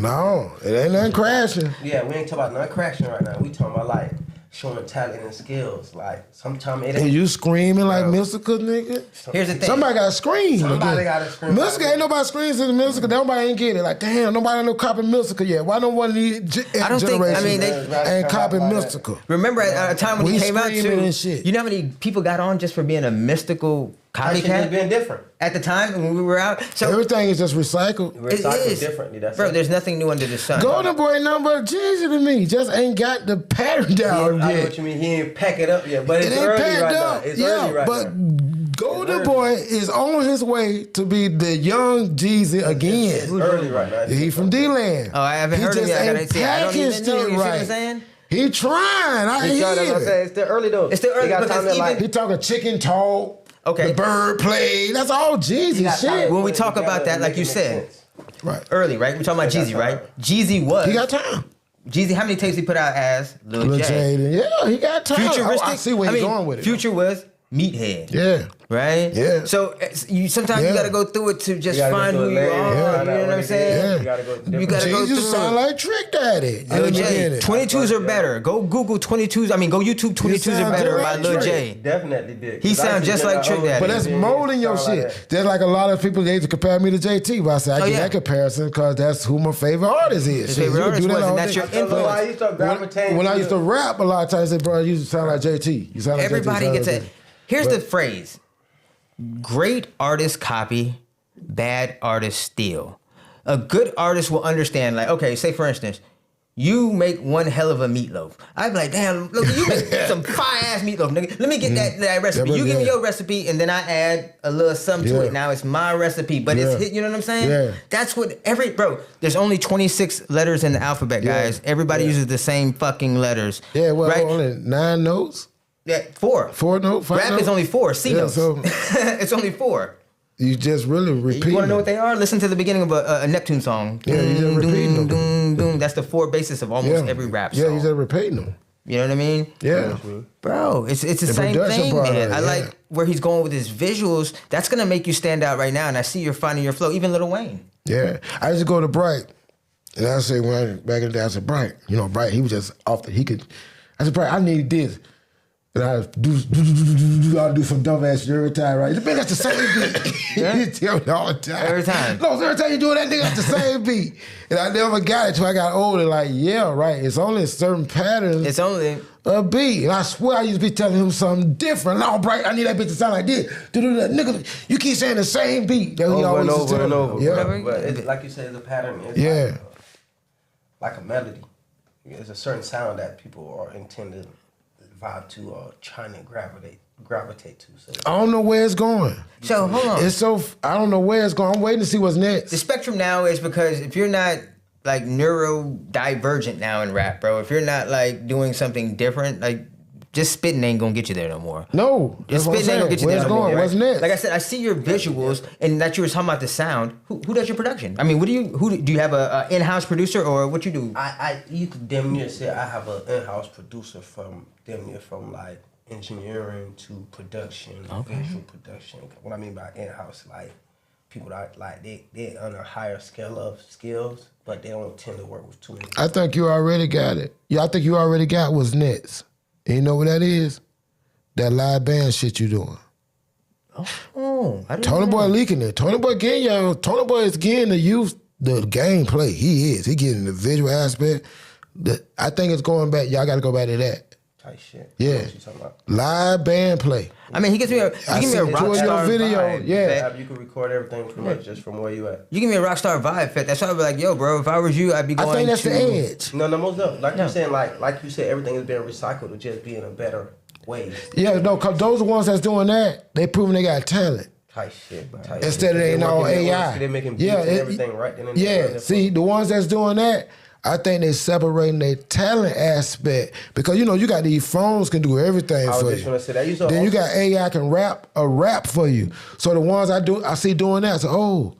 No, it ain't nothing crashing. Yeah, we ain't talking about nothing crashing right now. We talking about like showing talent and skills. Like sometimes it And ain't. you screaming like Mystica, nigga? Here's the thing. Somebody got to scream. Somebody gotta scream. Mystica ain't nobody screams in the Mystica. Nobody ain't get it. Like, damn, nobody no copy Mystica yet. Why don't one of these I don't think- I generations mean, ain't copy Mystica? Remember at a time when We he came out screaming too, and shit. you know how many people got on just for being a mystical copycat? Being different. At the time when we were out. So Everything is just recycled. it Recycle is. differently. That's Bro, it. there's nothing new under the sun. Golden Boy number Jeezy to me. Just ain't got the pattern down I know yet. what you mean. He ain't pack it up yet, but It it's ain't early packed right up. now. It's early right but now. Golden Boy is on his way to be the young Jeezy again. It's early right now. He from D-Land. Oh, I haven't He heard him just yet. I ain't gotta see. I don't even packaged know. it You see what I'm right. saying? He trying. I That's what I'm hear. saying. It's still early though. It's still early He got because time to even- like. He talking chicken talk. Okay. The bird play. That's all Jeezy got time shit. When we to talk put it about that, together like and you make it said, make sense. Right. early, right? We're talking about Jeezy, right? Jeezy was. He got time. Jeezy, how many tapes he put out as Lil Lil J? Jaden. Yeah, he got time. Futuristic. I see where he's mean, going with it. Future was Meathead. Yeah. Right? Yeah. So you sometimes you Yeah. gotta go through it to just You gotta find go who through you a are. lane, You know find out what I'm it saying? is. You gotta go. You gotta go Jesus through sound it. like Trick Daddy. Lil In the J. beginning. 22s are better. Go Google 22s. I mean, go YouTube 22s are sound better just by like Lil Drake. J. Definitely did. He sound just like Trick Daddy. But that's molding your shit. There's like a lot of people, they used to compare me to JT, but I said, I get that comparison because that's who my favorite artist is. His Shit, favorite you artist do that was, and all that's day. your I influence. I used to gravitate. When I used to rap, a lot of times they say, bro, you sound like JT. You sound like Everybody JT. gets it. Here's But- the phrase. Great artists copy, bad artists steal. A good artist will understand, like, okay, say for instance, you make one hell of a meatloaf. I'd be like, damn, look, you make some fire-ass meatloaf, nigga. Let me get that recipe. Yeah, You give me yeah. your recipe, and then I add a little something to Yeah. it. Now it's my recipe, but Yeah. it's, you know what I'm saying? Yeah. That's what there's only 26 letters in the alphabet, guys. Everybody uses the same fucking letters. Yeah, well, right? only 9 notes. Yeah, 4. 4 notes? 5 Rap notes? is only 4. C Yeah, notes. so It's only 4. you just really repeat. You want to know what they are? Listen to the beginning of a Neptune song. Yeah, you just repeating them. Doom, doom. That's the 4 basis of almost every rap song. Yeah, you just repeating them. You know what I mean? Yeah. Bro, it's the The same production thing, part of man. it, I yeah. like where he's going with his visuals. That's going to make you stand out right now, and I see you're finding your flow. Even Lil Wayne. Yeah. I used to go to Bright. And I say, back in the day, I said, Bright. You know, Bright, he was just off the, I said, Bright, I need this. And I'll do some dumbass shit every time, right? Man, that's the same beat. He tell me all the time. Every time. No, every time you do that, nigga, that's the same beat. And I never got it till I got older. Like, yeah, right. It's only a certain pattern. It's only a beat. And I swear I used to be telling him something different. No, Bright, I need that bitch to sound like this. Nigga, you keep saying the same beat. That he Over always and used to over tell and me. over. Yeah. But it's, like you said, it's a pattern. It's Yeah. like a melody. There's a certain sound that people are intended to vibe to or trying to gravitate to. So I don't know where it's going. So hold on. I don't know where it's going. I'm waiting to see what's next. The spectrum now is because if you're not like neurodivergent now in rap, bro, if you're not like doing something different, like just spitting ain't gonna get you there no more. No, just spitting ain't gonna get you there no more. Where's going? What's next? Like I said, I see your visuals, and that you were talking about the sound. Who does your production? I mean, do you have a in-house producer or what you do? You could damn near say I have an in-house producer from like engineering to production, visual production. What I mean by in-house, like people that like they on a higher scale of skills, but they don't tend to work with too many. I think you already got it. Yeah, I think you already got what's next. And you know what that is? That live band shit you doing. Oh, I didn't Tony know. Boy leaking it. Tony Boy is getting the youth the gameplay. He getting the visual aspect. I think it's going back. Y'all got to go back to that. Type shit. Yeah. What you talking about? Live band play. I mean, he gives me a rock star video. vibe. Yeah. You can record everything pretty much just from where you at. You give me a rock star vibe, Phet. That's why I'd be like, yo, bro, if I was you, I'd be going I think that's to... the edge. No, most of like you're saying, like you said, everything is being recycled to just be in a better way. Yeah, no, because those are the ones that's doing that, they proving they got talent. Type shit. Instead of they all AI. They're making beats and everything right then and there. Yeah, see, the ones that's doing that, I think they separating their talent aspect because you know you got these phones can do everything for you. Gonna say that. Then you got AI can rap for you. So the ones I see doing that, so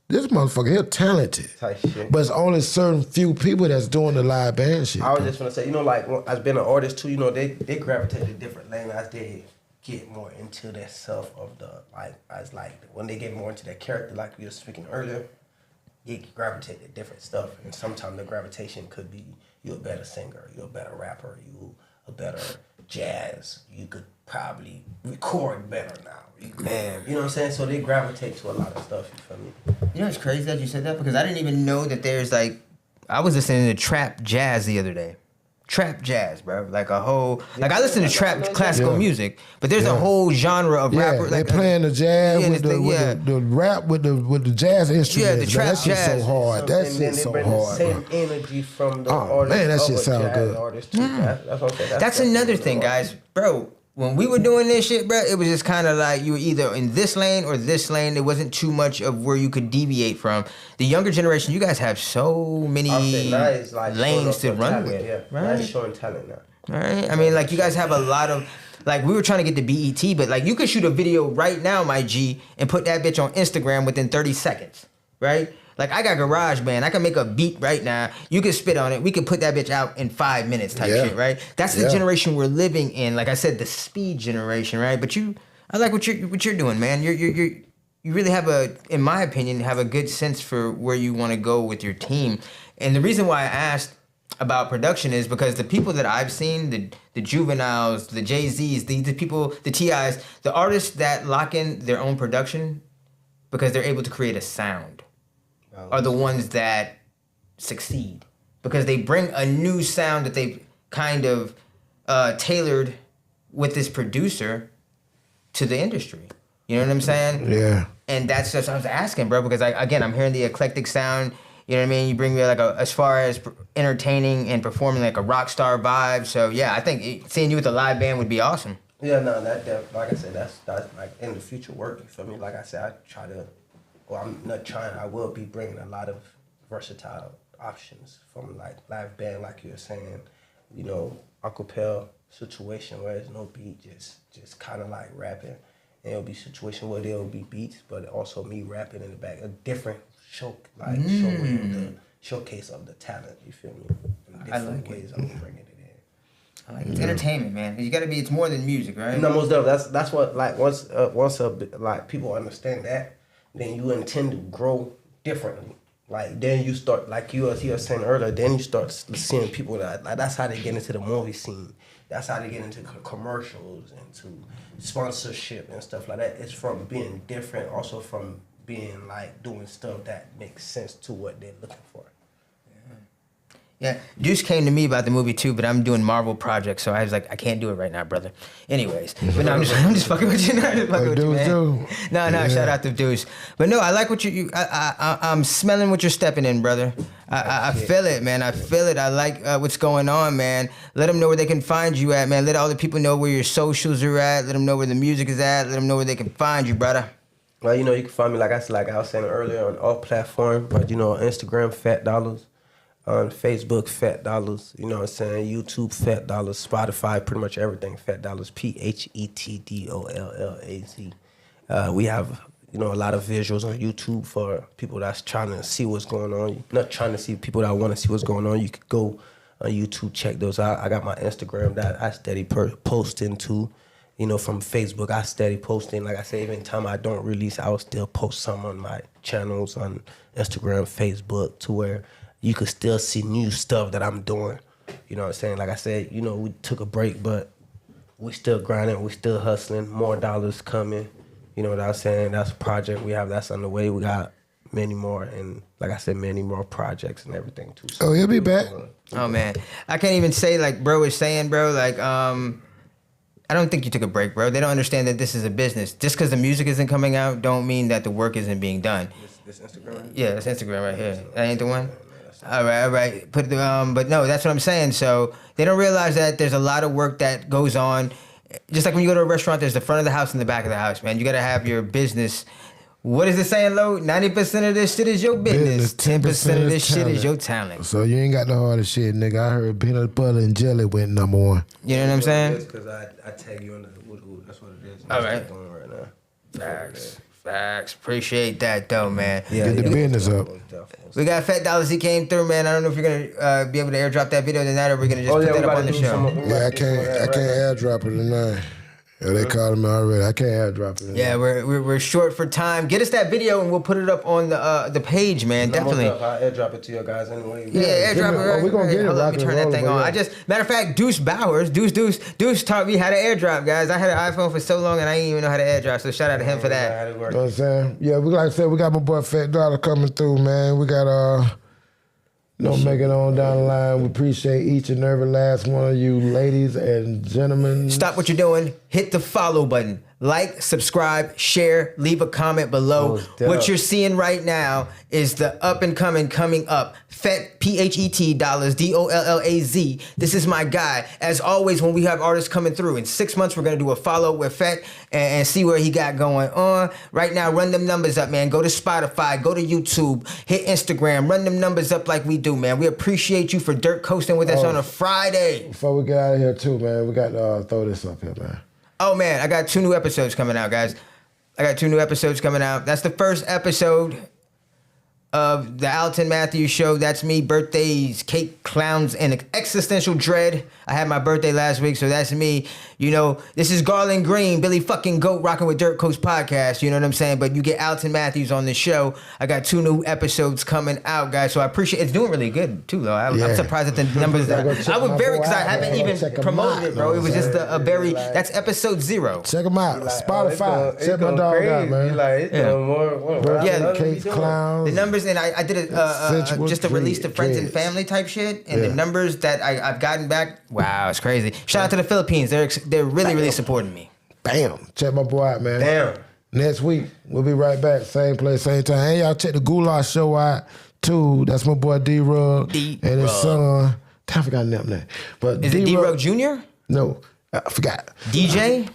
this motherfucker here talented. Type shit. But it's only certain few people that's doing the live band shit. I was just gonna say, like as being an artist too, they gravitate to different lanes as they get more into that self of the when they get more into their character, like we were speaking earlier. You gravitate to different stuff, and sometimes the gravitation could be you're a better singer, you're a better rapper, you a better jazz. You could probably record better now. Man, you know what I'm saying? So they gravitate to a lot of stuff. You feel me? You know it's crazy that you said that because I didn't even know that there's like I was listening to trap jazz the other day. Trap jazz, bro. Like a whole I listen to trap classical music, but there's a whole genre of rapper. They playing the jazz with the rap with the jazz instruments. Yeah, the trap that shit's jazz. so hard. That shit's so hard. The same energy from the artist. Man, that shit sound good. Artist too. That's what I'm saying. That's another thing, guys, bro. When we were doing this shit, bro, it was just kind of like you were either in this lane or this lane. There wasn't too much of where you could deviate from. The younger generation, you guys have so many lanes to run with. Yeah, right? Showing talent now. Right? I mean, like, you guys have a lot of... Like, we were trying to get the BET, but, like, you could shoot a video right now, my G, and put that bitch on Instagram within 30 seconds, right? Like, I got GarageBand. I can make a beat right now. You can spit on it. We can put that bitch out in 5 minutes type shit, right? That's the generation we're living in. Like I said, the speed generation, right? But I like what you're doing, man. You really have in my opinion, have a good sense for where you want to go with your team. And the reason why I asked about production is because the people that I've seen, the Juveniles, the Jay-Z's, the people, the T.I.s, the artists that lock in their own production because they're able to create a sound are the ones that succeed because they bring a new sound that they've kind of tailored with this producer to the industry. You know what I'm saying? Yeah. And that's just what I was asking, bro, because I'm hearing the eclectic sound. You know what I mean? You bring me like as far as entertaining and performing like a rock star vibe. So yeah, I think seeing you with a live band would be awesome. Yeah, no, that like I said, that's like in the future work. You feel me? Like I said, I try to. Well, I'm not trying. I will be bringing a lot of versatile options from like live band, like you were saying, acapella situation where there's no beat, just kind of like rapping. And it'll be a situation where there'll be beats, but also me rapping in the back, a different showcase of the talent. You feel me? In different ways I'm bringing it in. I like it. It's entertainment, man. You gotta be. It's more than music, right? No, most definitely. That's what like once people understand that. Then you intend to grow differently. Like then you start, like you were saying earlier, then you start seeing people that's how they get into the movie scene. That's how they get into commercials, into sponsorship and stuff like that. It's from being different, also from being like doing stuff that makes sense to what they're looking for. Yeah, Deuce came to me about the movie too, but I'm doing Marvel projects, so I was like, I can't do it right now, brother. Anyways, but no, I'm just fucking with you. No, I'm just fucking with you, man. No, shout out to Deuce. But no, I like what I'm smelling what you're stepping in, brother. I feel it, man. I feel it. I like what's going on, man. Let them know where they can find you at, man. Let all the people know where your socials are at. Let them know where the music is at. Let them know where they can find you, brother. Well, you can find me, like I was saying earlier, on all platforms. But, on Instagram, Phet Dollaz. On Facebook, Phet Dollaz. You know what I'm saying? YouTube, Phet Dollaz. Spotify, pretty much everything, Phet Dollaz. PHETDOLLAZ. We have, a lot of visuals on YouTube for people that's trying to see what's going on. Not trying to see people that want to see what's going on. You could go on YouTube, check those out. I got my Instagram that I steady posting to. From Facebook, I steady posting. Like I say, even time I don't release, I will still post some on my channels on Instagram, Facebook, to where you could still see new stuff that I'm doing. You know what I'm saying? Like I said, we took a break, but we still grinding, we still hustling. More dollars coming. You know what I'm saying? That's a project we have that's underway. We got many more, and like I said, many more projects and everything too. So, he'll be back. Oh man, I can't even say like bro is saying, bro. Like I don't think you took a break, bro. They don't understand that this is a business. Just because the music isn't coming out, don't mean that the work isn't being done. This Instagram? Yeah, that's Instagram right here. That ain't the one. All right. But no, that's what I'm saying. So they don't realize that there's a lot of work that goes on. Just like when you go to a restaurant, there's the front of the house and the back of the house, man. You got to have your business. What is it saying, Lo? 90% of this shit is your business. 10% of this shit is your talent. So you ain't got the hardest shit, nigga. I heard peanut butter and jelly went number one. You know what I'm saying? Because I tag you on the wood. That's what it is. All right. Facts. Appreciate that, though, man. Yeah, get the business up. We got Phet Dollaz. He came through, man. I don't know if you're going to be able to airdrop that video tonight, or we're going to just put that up on the show. Yeah, I can't airdrop it tonight. Yeah, they called me already. I can't airdrop it. Yeah, we're short for time. Get us that video and we'll put it up on the page, man. Definitely. I'll airdrop it to you guys anyway. Yeah, airdrop it. We're gonna get it. Let me turn that thing on. Matter of fact, Deuce Bowers, Deuce taught me how to airdrop, guys. I had an iPhone for so long and I didn't even know how to airdrop. So shout out to him for that. You know what I'm saying? Yeah, like I said, we got my boy Phet Dollaz coming through, man. We got make it on down the line. We appreciate each and every last one of you ladies and gentlemen. Stop what you're doing. Hit the follow button. Like, subscribe, share, leave a comment below. What you're seeing right now is the up and coming up. Phet, P-H-E-T, Dollaz, D-O-L-L-A-Z. This is my guy. As always, when we have artists coming through, in 6 months, we're going to do a follow with Phet and see where he got going on. Right now, run them numbers up, man. Go to Spotify, go to YouTube, hit Instagram, run them numbers up like we do, man. We appreciate you for Dirt Coasting with us on a Friday. Before we get out of here, too, man, we got to throw this up here, man. Oh, man, I got 2 new episodes coming out, guys. That's the first episode of the Alton Matthews Show. That's me, birthdays, cake, clowns, and existential dread. I had my birthday last week, so that's me. This is Garland Green, Billy fucking Goat, rocking with Dirt Coast Podcast. You know what I'm saying? But you get Alton Matthews on the show. I got 2 new episodes coming out, guys. So I appreciate it's doing really good too, though. I'm surprised at the numbers. I was very because I haven't even promoted it, bro. It was just a very. That's episode 0. Check them out. Spotify. Check my dog out, man. Cake, clowns. The numbers, and I did just a release to friends and family type shit, and the numbers that I've gotten back. Wow, it's crazy. Shout out to the Philippines. They're really supporting me. Bam. Check my boy out, man. Damn. Next week, we'll be right back. Same place, same time. And y'all check the Goulash Show out, too. That's my boy D-Rug and his son. I forgot his name. But is it D-Rug Jr.? No, I forgot. DJ?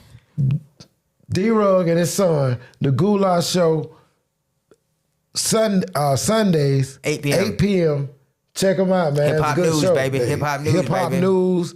D-Rug and his son. The Goulash Show, Sundays, 8 p.m. 8 p.m. Check them out, man. Hip-hop news, show, baby. Hip-hop news, Hip-hop news.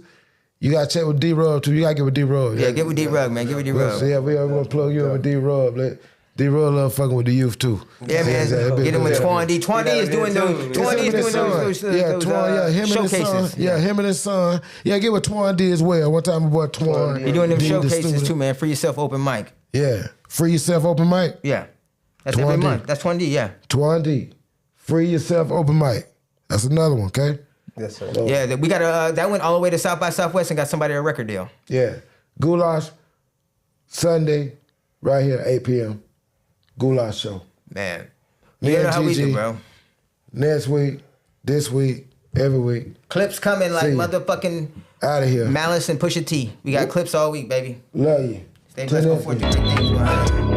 You got to check with D-Rug, too. You got to get with D-Rug. Yeah, get with D-Rug, man. Get with D-Rug. So, we're going to plug you in with D-Rug. D-Rug love fucking with the youth, too. Yeah, man. Get him with Twan D. Twan D is doing those showcases. Him and his son. Yeah, get with Twan D as well. One time, my boy Twan. You're doing them showcases, too, man. Free Yourself Open Mic. Yeah. Free Yourself Open Mic? Yeah. That's every month. That's Twan D, yeah. Twan D. Free Yourself Open Mic. That's another one, okay? Yes, sir. Yeah, we got that went all the way to South by Southwest and got somebody a record deal. Yeah. Goulash, Sunday, right here, 8 p.m. Goulash Show. Man. You know how we do, bro. Next week, this week, Every week. Clips coming like motherfucking out of here. Malice and Pusha T. We got clips all week, baby. Love you. Stay blessed. Go forth. Do great things.